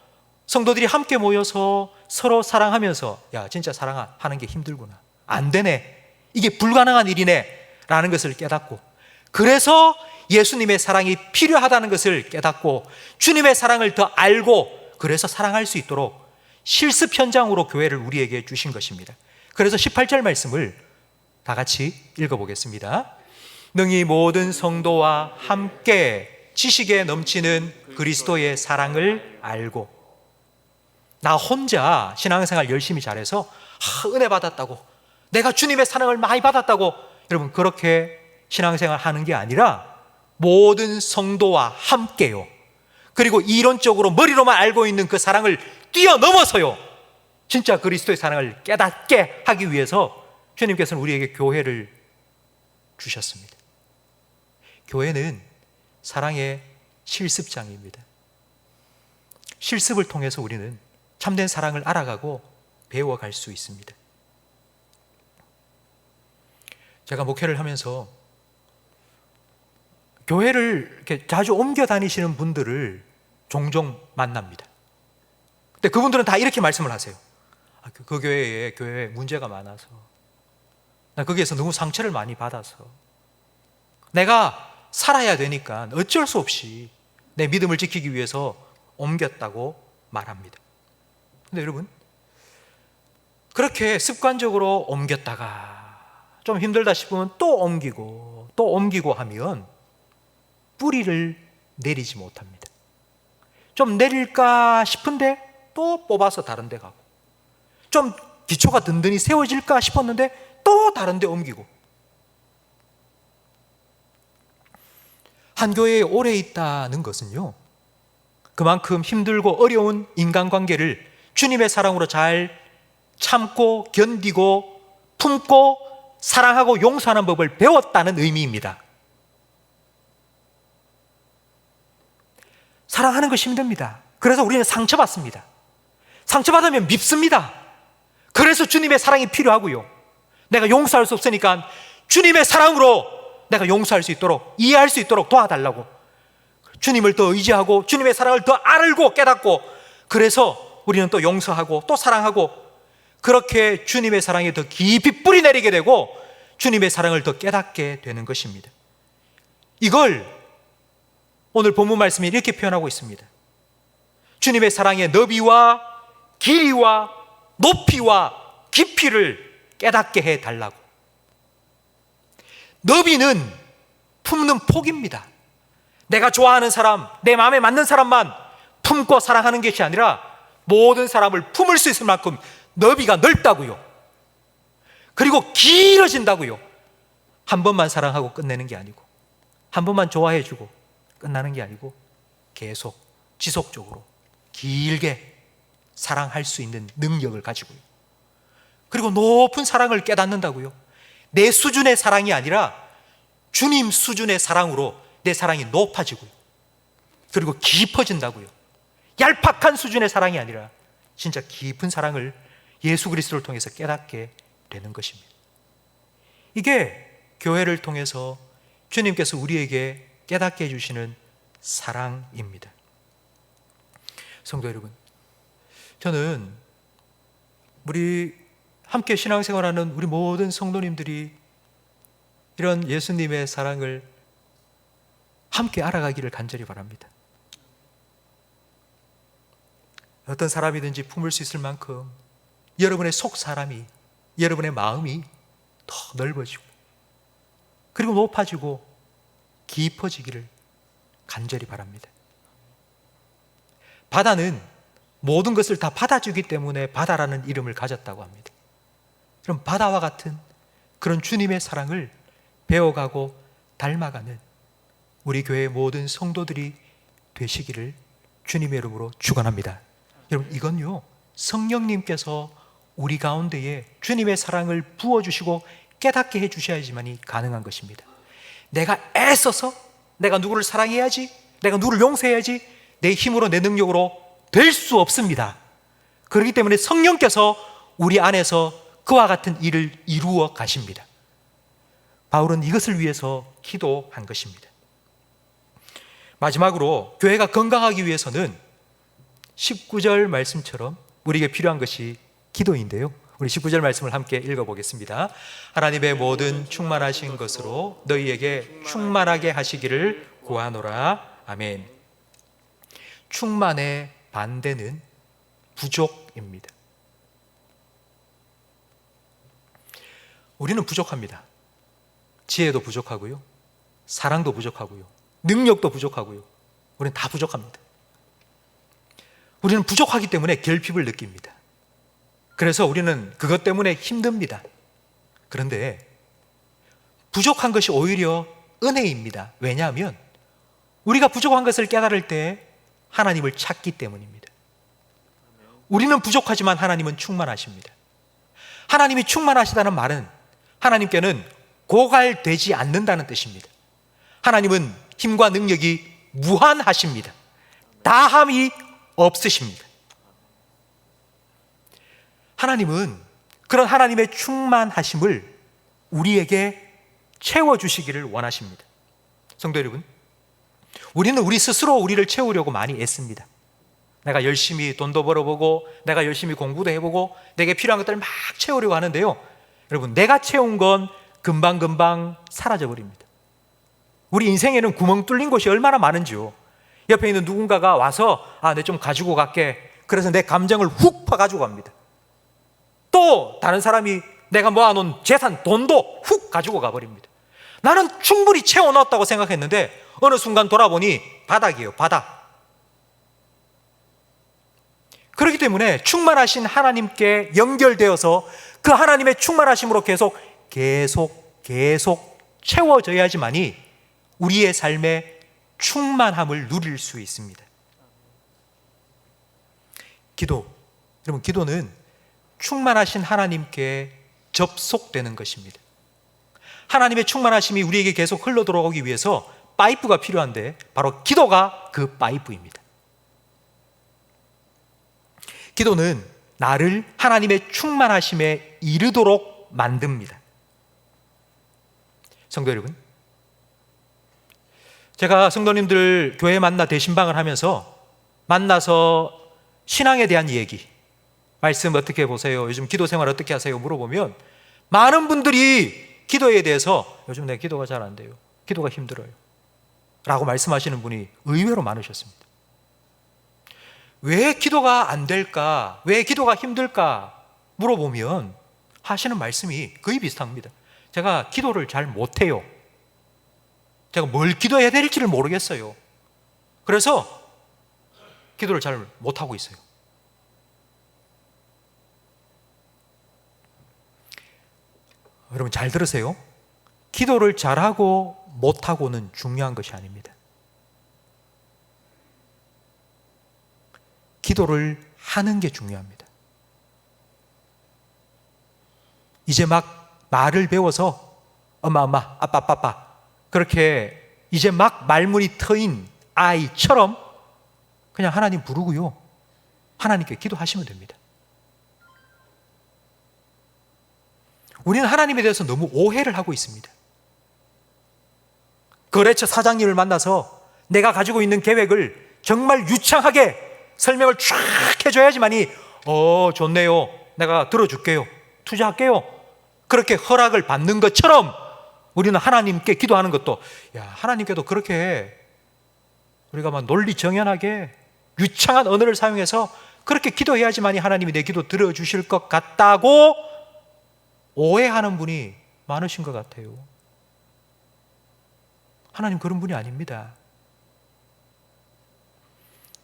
성도들이 함께 모여서 서로 사랑하면서 야, 진짜 사랑하는 게 힘들구나. 안 되네. 이게 불가능한 일이네. 라는 것을 깨닫고, 그래서 예수님의 사랑이 필요하다는 것을 깨닫고 주님의 사랑을 더 알고, 그래서 사랑할 수 있도록 실습 현장으로 교회를 우리에게 주신 것입니다. 그래서 18절 말씀을 다 같이 읽어보겠습니다. 능히 모든 성도와 함께 지식에 넘치는 그리스도의 사랑을 알고. 나 혼자 신앙생활 열심히 잘해서 은혜 받았다고, 내가 주님의 사랑을 많이 받았다고, 여러분 그렇게 신앙생활 하는 게 아니라 모든 성도와 함께요. 그리고 이론적으로 머리로만 알고 있는 그 사랑을 뛰어넘어서요, 진짜 그리스도의 사랑을 깨닫게 하기 위해서 주님께서는 우리에게 교회를 주셨습니다. 교회는 사랑의 실습장입니다. 실습을 통해서 우리는 참된 사랑을 알아가고 배워갈 수 있습니다. 제가 목회를 하면서 교회를 이렇게 자주 옮겨 다니시는 분들을 종종 만납니다. 근데 그분들은 다 이렇게 말씀을 하세요. 그 교회에 문제가 많아서, 나 거기에서 너무 상처를 많이 받아서 내가 살아야 되니까 어쩔 수 없이 내 믿음을 지키기 위해서 옮겼다고 말합니다. 근데 여러분, 그렇게 습관적으로 옮겼다가 좀 힘들다 싶으면 또 옮기고 하면 뿌리를 내리지 못합니다. 좀 내릴까 싶은데 또 뽑아서 다른 데 가고, 좀 기초가 든든히 세워질까 싶었는데 또 다른 데 옮기고. 한 교회에 오래 있다는 것은요, 그만큼 힘들고 어려운 인간관계를 주님의 사랑으로 잘 참고 견디고 품고 사랑하고 용서하는 법을 배웠다는 의미입니다. 사랑하는 것이 힘듭니다. 그래서 우리는 상처받습니다. 상처받으면 밉습니다. 그래서 주님의 사랑이 필요하고요, 내가 용서할 수 없으니까 주님의 사랑으로 내가 용서할 수 있도록, 이해할 수 있도록 도와달라고 주님을 더 의지하고 주님의 사랑을 더 알고 깨닫고, 그래서 우리는 또 용서하고 또 사랑하고, 그렇게 주님의 사랑이 더 깊이 뿌리내리게 되고 주님의 사랑을 더 깨닫게 되는 것입니다. 이걸 오늘 본문 말씀이 이렇게 표현하고 있습니다. 주님의 사랑의 너비와 길이와 높이와 깊이를 깨닫게 해달라고. 너비는 품는 폭입니다. 내가 좋아하는 사람, 내 마음에 맞는 사람만 품고 사랑하는 것이 아니라 모든 사람을 품을 수 있을 만큼 너비가 넓다고요. 그리고 길어진다고요. 한 번만 사랑하고 끝내는 게 아니고, 한 번만 좋아해주고 끝나는 게 아니고, 계속 지속적으로 길게 사랑할 수 있는 능력을 가지고요. 그리고 높은 사랑을 깨닫는다고요. 내 수준의 사랑이 아니라 주님 수준의 사랑으로 내 사랑이 높아지고요. 그리고 깊어진다고요. 얄팍한 수준의 사랑이 아니라 진짜 깊은 사랑을 예수 그리스도를 통해서 깨닫게 되는 것입니다. 이게 교회를 통해서 주님께서 우리에게 깨닫게 해주시는 사랑입니다. 성도 여러분, 저는 우리 함께 신앙생활하는 우리 모든 성도님들이 이런 예수님의 사랑을 함께 알아가기를 간절히 바랍니다. 어떤 사람이든지 품을 수 있을 만큼 여러분의 속 사람이, 여러분의 마음이 더 넓어지고 그리고 높아지고 깊어지기를 간절히 바랍니다. 바다는 모든 것을 다 받아주기 때문에 바다라는 이름을 가졌다고 합니다. 그럼 바다와 같은 그런 주님의 사랑을 배워가고 닮아가는 우리 교회의 모든 성도들이 되시기를 주님의 이름으로 축원합니다. 여러분, 이건요, 성령님께서 우리 가운데에 주님의 사랑을 부어주시고 깨닫게 해주셔야지만이 가능한 것입니다. 내가 애써서 내가 누구를 사랑해야지, 내가 누구를 용서해야지, 내 힘으로 내 능력으로 될 수 없습니다. 그렇기 때문에 성령께서 우리 안에서 그와 같은 일을 이루어 가십니다. 바울은 이것을 위해서 기도한 것입니다. 마지막으로 교회가 건강하기 위해서는 19절 말씀처럼 우리에게 필요한 것이 기도인데요. 우리 19절 말씀을 함께 읽어보겠습니다. 하나님의 모든 충만하신 것으로 너희에게 충만하게 하시기를 구하노라. 아멘. 충만의 반대는 부족입니다. 우리는 부족합니다. 지혜도 부족하고요, 사랑도 부족하고요, 능력도 부족하고요. 우리는 다 부족합니다. 우리는 부족하기 때문에 결핍을 느낍니다. 그래서 우리는 그것 때문에 힘듭니다. 그런데 부족한 것이 오히려 은혜입니다. 왜냐하면 우리가 부족한 것을 깨달을 때 하나님을 찾기 때문입니다. 우리는 부족하지만 하나님은 충만하십니다. 하나님이 충만하시다는 말은 하나님께는 고갈되지 않는다는 뜻입니다. 하나님은 힘과 능력이 무한하십니다. 다함이 없으십니다. 하나님은 그런 하나님의 충만하심을 우리에게 채워주시기를 원하십니다. 성도 여러분, 우리는 우리 스스로 우리를 채우려고 많이 애씁니다. 내가 열심히 돈도 벌어보고 내가 열심히 공부도 해보고 내게 필요한 것들을 막 채우려고 하는데요, 여러분, 내가 채운 건 금방금방 사라져버립니다. 우리 인생에는 구멍 뚫린 곳이 얼마나 많은지요. 옆에 있는 누군가가 와서 내 좀 가지고 갈게, 그래서 내 감정을 훅 파가지고 갑니다. 또 다른 사람이 내가 모아놓은 재산, 돈도 훅 가지고 가버립니다. 나는 충분히 채워넣었다고 생각했는데 어느 순간 돌아보니 바닥이에요, 바닥. 그렇기 때문에 충만하신 하나님께 연결되어서 그 하나님의 충만하심으로 계속 채워져야지만이 우리의 삶의 충만함을 누릴 수 있습니다. 기도, 여러분, 기도는 충만하신 하나님께 접속되는 것입니다. 하나님의 충만하심이 우리에게 계속 흘러 들어오기 위해서 파이프가 필요한데 바로 기도가 그 파이프입니다. 기도는 나를 하나님의 충만하심에 이르도록 만듭니다. 성도 여러분, 제가 성도님들 교회 만나 대신방을 하면서 만나서 신앙에 대한 얘기, 말씀 어떻게 보세요? 요즘 기도 생활 어떻게 하세요? 물어보면 많은 분들이 기도에 대해서 요즘 내 기도가 잘 안 돼요, 기도가 힘들어요 라고 말씀하시는 분이 의외로 많으셨습니다. 왜 기도가 안 될까? 왜 기도가 힘들까? 물어보면 하시는 말씀이 거의 비슷합니다. 제가 기도를 잘 못해요. 제가 뭘 기도해야 될지를 모르겠어요. 그래서 기도를 잘 못하고 있어요. 여러분 잘 들으세요. 기도를 잘하고 못하고는 중요한 것이 아닙니다. 기도를 하는 게 중요합니다. 이제 막 말을 배워서 엄마, 아빠 그렇게 이제 막 말문이 트인 아이처럼 그냥 하나님 부르고요, 하나님께 기도하시면 됩니다. 우리는 하나님에 대해서 너무 오해를 하고 있습니다. 거래처 사장님을 만나서 내가 가지고 있는 계획을 정말 유창하게 설명을 쫙 해줘야지만이 좋네요, 내가 들어줄게요, 투자할게요, 그렇게 허락을 받는 것처럼 우리는 하나님께 기도하는 것도, 하나님께도 그렇게 우리가 막 논리정연하게 유창한 언어를 사용해서 그렇게 기도해야지만이 하나님이 내 기도 들어주실 것 같다고 오해하는 분이 많으신 것 같아요. 하나님 그런 분이 아닙니다.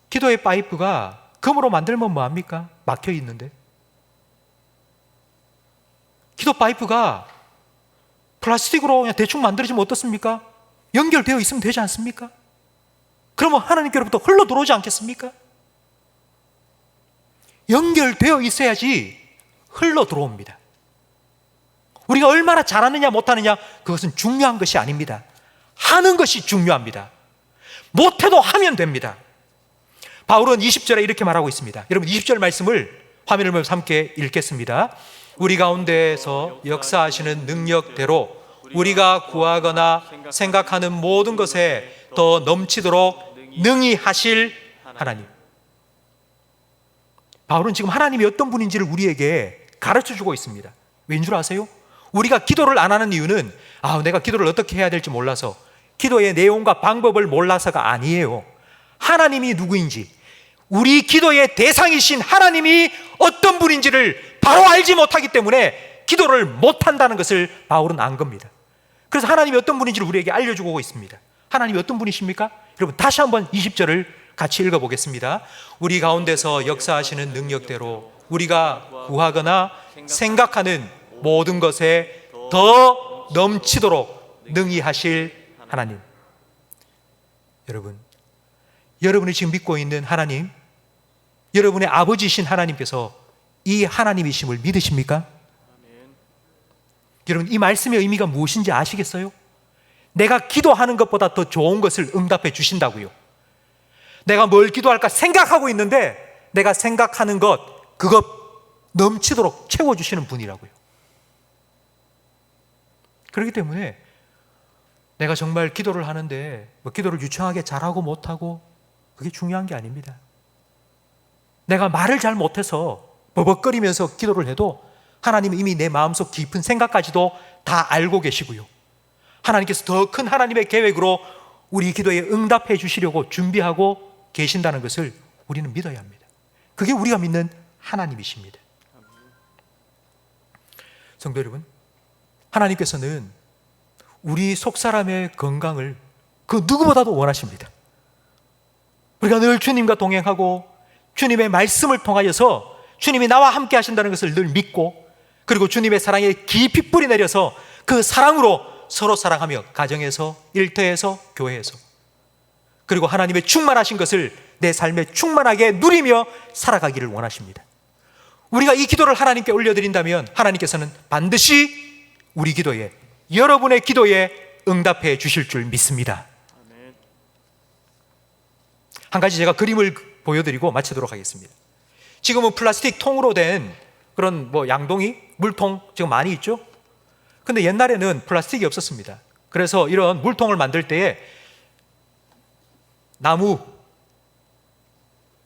기도의 파이프가 금으로 만들면 뭐합니까? 막혀 있는데. 기도 파이프가 플라스틱으로 그냥 대충 만들어지면 어떻습니까? 연결되어 있으면 되지 않습니까? 그러면 하나님께로부터 흘러 들어오지 않겠습니까? 연결되어 있어야지 흘러 들어옵니다. 우리가 얼마나 잘하느냐 못하느냐 그것은 중요한 것이 아닙니다. 하는 것이 중요합니다. 못해도 하면 됩니다. 바울은 20절에 이렇게 말하고 있습니다. 여러분 20절 말씀을 화면을 보면서 함께 읽겠습니다. 우리 가운데에서 역사하시는 능력대로 우리가 구하거나 생각하는 모든 것에 더 넘치도록 능히 하실 하나님. 바울은 지금 하나님이 어떤 분인지를 우리에게 가르쳐 주고 있습니다. 왠 줄 아세요? 우리가 기도를 안 하는 이유는 내가 기도를 어떻게 해야 될지 몰라서, 기도의 내용과 방법을 몰라서가 아니에요. 하나님이 누구인지, 우리 기도의 대상이신 하나님이 어떤 분인지를 바로 알지 못하기 때문에 기도를 못한다는 것을 바울은 안 겁니다. 그래서 하나님이 어떤 분인지를 우리에게 알려주고 있습니다. 하나님이 어떤 분이십니까? 여러분 다시 한번 20절을 같이 읽어보겠습니다. 우리 가운데서 역사하시는 능력대로 우리가 구하거나 생각하는 모든 것에 더 넘치도록 능히 하실 하나님. 여러분, 여러분이 지금 믿고 있는 하나님, 여러분의 아버지이신 하나님께서 이 하나님이심을 믿으십니까? 여러분, 이 말씀의 의미가 무엇인지 아시겠어요? 내가 기도하는 것보다 더 좋은 것을 응답해 주신다고요. 내가 뭘 기도할까 생각하고 있는데 내가 생각하는 것, 그것 넘치도록 채워주시는 분이라고요. 그렇기 때문에 내가 정말 기도를 하는데 기도를 유창하게 잘하고 못하고 그게 중요한 게 아닙니다. 내가 말을 잘 못해서 버벅거리면서 기도를 해도 하나님은 이미 내 마음속 깊은 생각까지도 다 알고 계시고요. 하나님께서 더 큰 하나님의 계획으로 우리 기도에 응답해 주시려고 준비하고 계신다는 것을 우리는 믿어야 합니다. 그게 우리가 믿는 하나님이십니다. 성도 여러분, 하나님께서는 우리 속사람의 건강을 그 누구보다도 원하십니다. 우리가 늘 주님과 동행하고 주님의 말씀을 통하여서 주님이 나와 함께 하신다는 것을 늘 믿고, 그리고 주님의 사랑에 깊이 뿌리 내려서 그 사랑으로 서로 사랑하며 가정에서, 일터에서, 교회에서, 그리고 하나님의 충만하신 것을 내 삶에 충만하게 누리며 살아가기를 원하십니다. 우리가 이 기도를 하나님께 올려드린다면 하나님께서는 반드시 우리 기도에, 여러분의 기도에 응답해 주실 줄 믿습니다. 한 가지 제가 그림을 보여드리고 마치도록 하겠습니다. 지금은 플라스틱 통으로 된 그런 양동이, 물통 지금 많이 있죠? 근데 옛날에는 플라스틱이 없었습니다. 그래서 이런 물통을 만들 때에 나무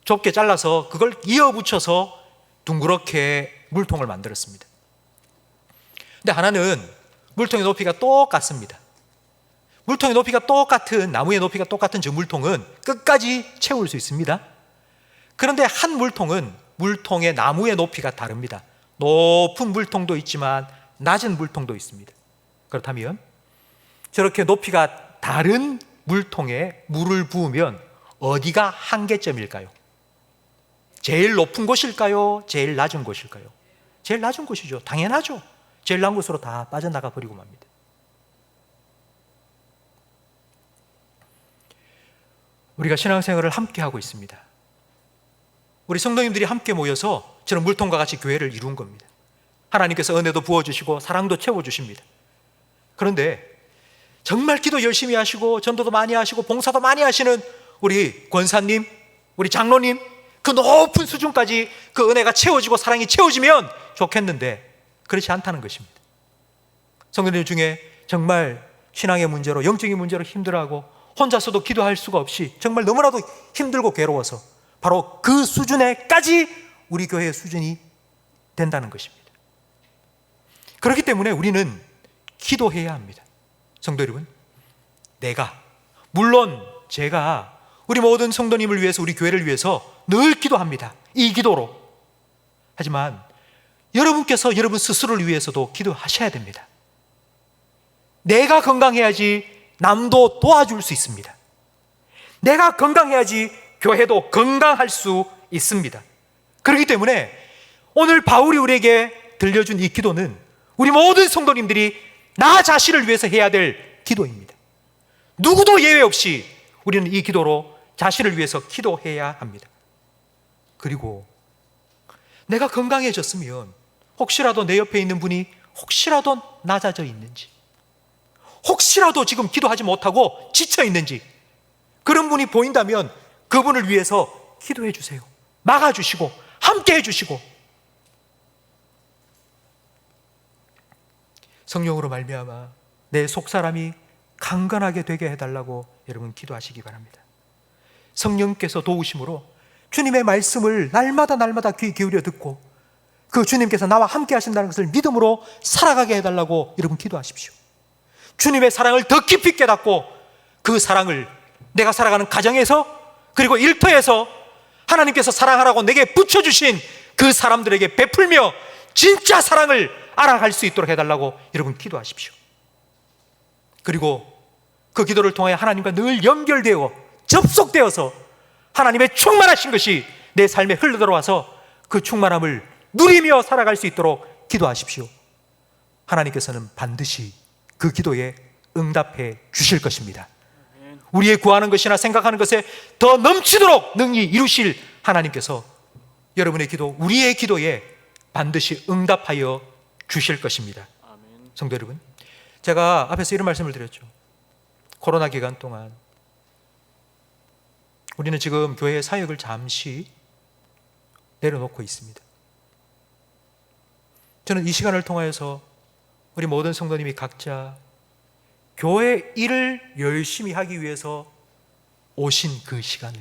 좁게 잘라서 그걸 이어 붙여서 둥그렇게 물통을 만들었습니다. 근데 하나는 물통의 높이가 똑같습니다. 물통의 높이가 똑같은, 나무의 높이가 똑같은 저 물통은 끝까지 채울 수 있습니다. 그런데 한 물통은 물통의 나무의 높이가 다릅니다. 높은 물통도 있지만 낮은 물통도 있습니다. 그렇다면 저렇게 높이가 다른 물통에 물을 부으면 어디가 한계점일까요? 제일 높은 곳일까요? 제일 낮은 곳일까요? 제일 낮은 곳이죠. 당연하죠. 제일 낮은 곳으로 다 빠져나가 버리고 맙니다. 우리가 신앙생활을 함께 하고 있습니다. 우리 성도님들이 함께 모여서 저런 물통과 같이 교회를 이룬 겁니다. 하나님께서 은혜도 부어주시고 사랑도 채워주십니다. 그런데 정말 기도 열심히 하시고 전도도 많이 하시고 봉사도 많이 하시는 우리 권사님, 우리 장로님, 그 높은 수준까지 그 은혜가 채워지고 사랑이 채워지면 좋겠는데 그렇지 않다는 것입니다. 성도님 중에 정말 신앙의 문제로, 영적인 문제로 힘들어하고 혼자서도 기도할 수가 없이 정말 너무나도 힘들고 괴로워서 바로 그 수준에까지 우리 교회의 수준이 된다는 것입니다. 그렇기 때문에 우리는 기도해야 합니다. 성도 여러분, 물론 제가 우리 모든 성도님을 위해서, 우리 교회를 위해서 늘 기도합니다. 이 기도로. 하지만 여러분께서 여러분 스스로를 위해서도 기도하셔야 됩니다. 내가 건강해야지 남도 도와줄 수 있습니다. 내가 건강해야지 교회도 건강할 수 있습니다. 그렇기 때문에 오늘 바울이 우리에게 들려준 이 기도는 우리 모든 성도님들이 나 자신을 위해서 해야 될 기도입니다. 누구도 예외 없이 우리는 이 기도로 자신을 위해서 기도해야 합니다. 그리고 내가 건강해졌으면 혹시라도 내 옆에 있는 분이 혹시라도 낮아져 있는지, 혹시라도 지금 기도하지 못하고 지쳐 있는지 그런 분이 보인다면 그분을 위해서 기도해 주세요. 막아주시고 함께 해주시고 성령으로 말미암아 내 속사람이 강건하게 되게 해달라고 여러분 기도하시기 바랍니다. 성령께서 도우심으로 주님의 말씀을 날마다 귀 기울여 듣고 그 주님께서 나와 함께 하신다는 것을 믿음으로 살아가게 해달라고 여러분 기도하십시오. 주님의 사랑을 더 깊이 깨닫고 그 사랑을 내가 살아가는 가정에서 그리고 일터에서 하나님께서 사랑하라고 내게 붙여주신 그 사람들에게 베풀며 진짜 사랑을 알아갈 수 있도록 해달라고 여러분 기도하십시오. 그리고 그 기도를 통해 하나님과 늘 연결되어 접속되어서 하나님의 충만하신 것이 내 삶에 흘러들어와서 그 충만함을 누리며 살아갈 수 있도록 기도하십시오. 하나님께서는 반드시 그 기도에 응답해 주실 것입니다. 우리의 구하는 것이나 생각하는 것에 더 넘치도록 능히 이루실 하나님께서 여러분의 기도, 우리의 기도에 반드시 응답하여 주실 것입니다. 성도 여러분, 제가 앞에서 이런 말씀을 드렸죠. 코로나 기간 동안 우리는 지금 교회의 사역을 잠시 내려놓고 있습니다. 저는 이 시간을 통하여서 우리 모든 성도님이 각자 교회 일을 열심히 하기 위해서 오신 그 시간을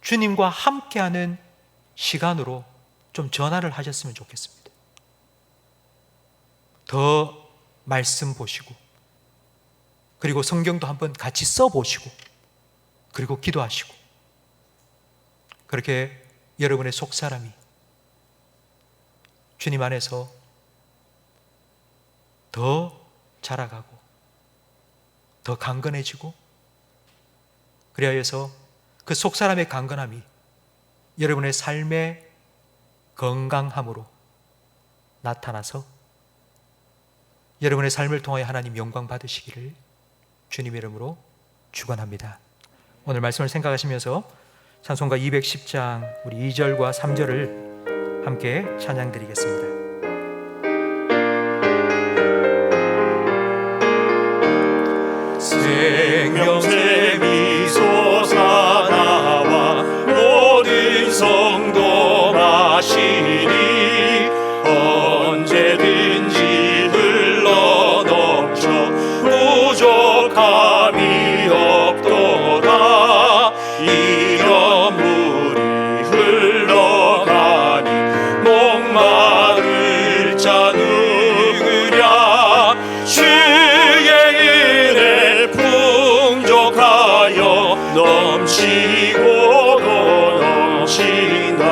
주님과 함께하는 시간으로 좀 전환을 하셨으면 좋겠습니다. 더 말씀 보시고 그리고 성경도 한번 같이 써보시고 그리고 기도하시고 그렇게 여러분의 속사람이 주님 안에서 더 자라가고 더 강건해지고 그리하여서 그 속사람의 강건함이 여러분의 삶의 건강함으로 나타나서 여러분의 삶을 통하여 하나님 영광 받으시기를 주님의 이름으로 축원합니다. 오늘 말씀을 생각하시면서 찬송가 210장 우리 2절과 3절을 함께 찬양드리겠습니다. 생명새 미소 사나와 모든 성도 마시니 언제든지 흘러 넘쳐 부족함이 없도다. 이런 물이 흘러가니 목마를 자 누구랴. 주의 은혜 풍족하여 넘치고도 넘친다.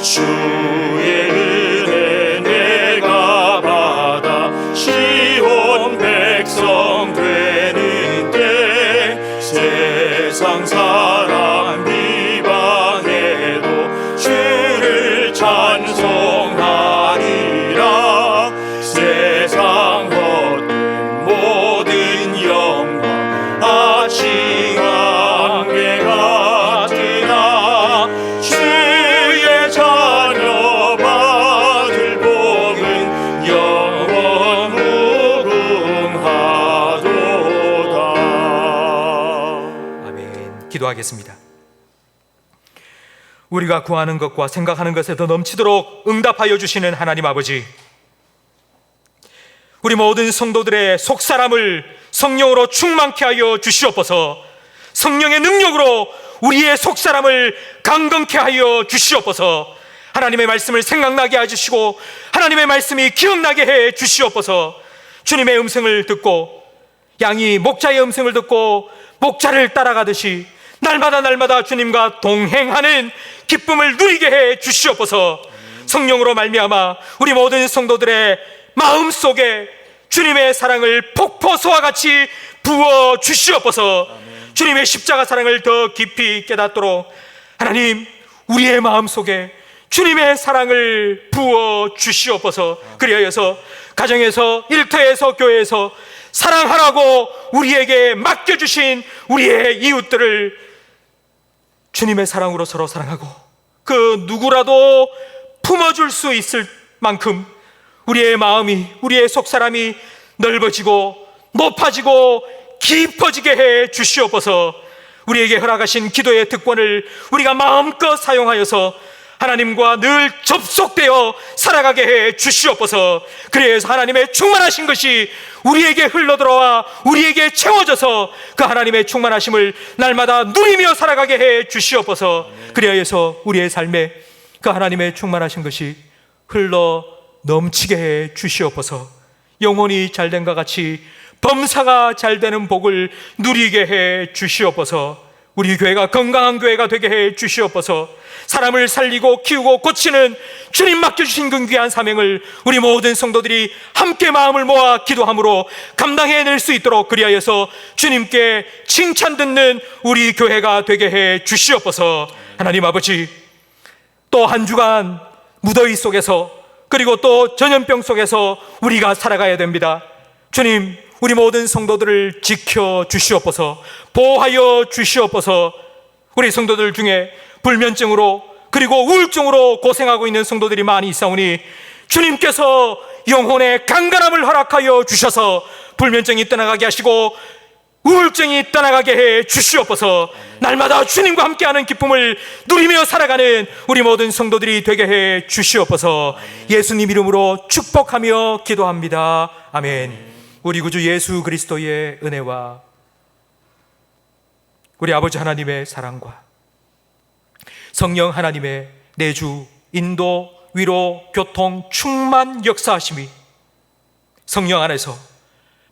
주의 은혜 내가 받아 시온 백성 되는 때 세상 사람 비방해도 주를 찬송하리라. 세상 헛된 모든 영광 아침 안개 같으나 주의 자녀 받을 복은 영원 무궁하도다. 아멘. 기도하겠습니다. 우리가 구하는 것과 생각하는 것에 더 넘치도록 응답하여 주시는 하나님 아버지, 우리 모든 성도들의 속사람을 성령으로 충만케 하여 주시옵소서. 성령의 능력으로 우리의 속사람을 강건케 하여 주시옵소서. 하나님의 말씀을 생각나게 해주시고 하나님의 말씀이 기억나게 해 주시옵소서. 주님의 음성을 듣고 양이 목자의 음성을 듣고 목자를 따라가듯이 날마다 주님과 동행하는 기쁨을 누리게 해 주시옵소서. 성령으로 말미암아 우리 모든 성도들의 마음속에 주님의 사랑을 폭포수와 같이 부어 주시옵소서. 주님의 십자가 사랑을 더 깊이 깨닫도록 하나님 우리의 마음속에 주님의 사랑을 부어 주시옵소서. 그리하여서 가정에서 일터에서 교회에서 사랑하라고 우리에게 맡겨주신 우리의 이웃들을 주님의 사랑으로 서로 사랑하고 그 누구라도 품어줄 수 있을 만큼 우리의 마음이, 우리의 속사람이 넓어지고 높아지고 깊어지게 해 주시옵소서. 우리에게 허락하신 기도의 특권을 우리가 마음껏 사용하여서 하나님과 늘 접속되어 살아가게 해 주시옵소서. 그래서 하나님의 충만하신 것이 우리에게 흘러들어와 우리에게 채워져서 그 하나님의 충만하심을 날마다 누리며 살아가게 해 주시옵소서. 그리하여서 우리의 삶에 그 하나님의 충만하신 것이 흘러 넘치게 해 주시옵소서. 영혼이 잘된과 같이 범사가 잘되는 복을 누리게 해 주시옵소서. 우리 교회가 건강한 교회가 되게 해 주시옵소서. 사람을 살리고 키우고 고치는 주님 맡겨주신 그 귀한 사명을 우리 모든 성도들이 함께 마음을 모아 기도함으로 감당해낼 수 있도록 그리하여서 주님께 칭찬 듣는 우리 교회가 되게 해 주시옵소서. 하나님 아버지, 또 한 주간 무더위 속에서 그리고 또 전염병 속에서 우리가 살아가야 됩니다. 주님, 우리 모든 성도들을 지켜 주시옵소서. 보호하여 주시옵소서. 우리 성도들 중에 불면증으로 그리고 우울증으로 고생하고 있는 성도들이 많이 있사오니 주님께서 영혼의 강건함을 허락하여 주셔서 불면증이 떠나가게 하시고 우울증이 떠나가게 해 주시옵소서. 날마다 주님과 함께하는 기쁨을 누리며 살아가는 우리 모든 성도들이 되게 해 주시옵소서. 예수님 이름으로 축복하며 기도합니다. 아멘. 우리 구주 예수 그리스도의 은혜와 우리 아버지 하나님의 사랑과 성령 하나님의 내주, 인도, 위로, 교통, 충만 역사하심이 성령 안에서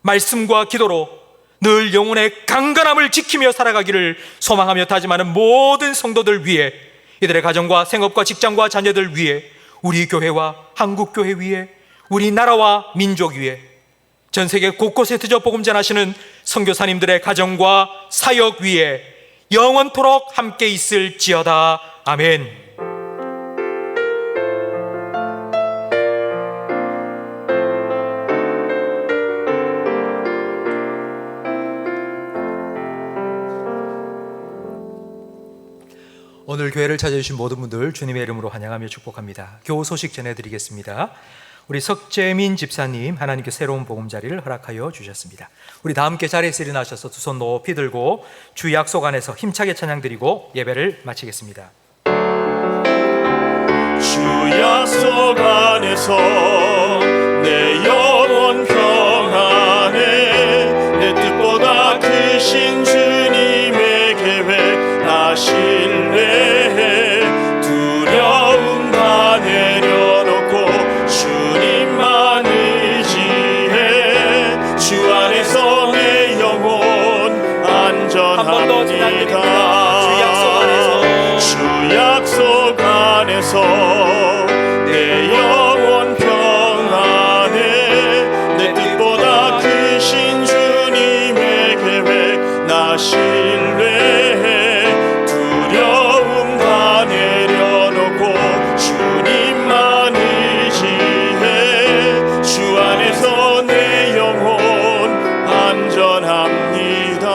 말씀과 기도로 늘 영혼의 강건함을 지키며 살아가기를 소망하며 다짐하는 모든 성도들 위해, 이들의 가정과 생업과 직장과 자녀들 위해, 우리 교회와 한국교회 위해, 우리 나라와 민족 위해, 전 세계 곳곳에 드저 복음 전하시는 선교사님들의 가정과 사역 위에 영원토록 함께 있을지어다. 아멘. 오늘 교회를 찾아주신 모든 분들 주님의 이름으로 환영하며 축복합니다. 교우 소식 전해드리겠습니다. 우리 석재민 집사님, 하나님께 새로운 보금자리를 허락하여 주셨습니다. 우리 다 함께 자리에서 일어나셔서 두 손 높이 들고 주 약속 안에서 힘차게 찬양드리고 예배를 마치겠습니다. 주 약속 안에서 내 영혼 평안해. 내 뜻보다 크신 주님의 계획 나 신뢰해. 두려움 다 내려놓고 주님만 의지해. 주 안에서 내 영혼 안전합니다. 주 약속 안에서 내 영혼 평안해. 내 뜻보다 크신 주님의 계획 나 신뢰해. 두려움 다 내려놓고 주님만 의지해. 주 안에서 내 영혼 안전합니다.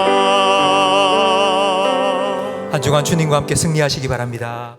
한 주간 주님과 함께 승리하시기 바랍니다.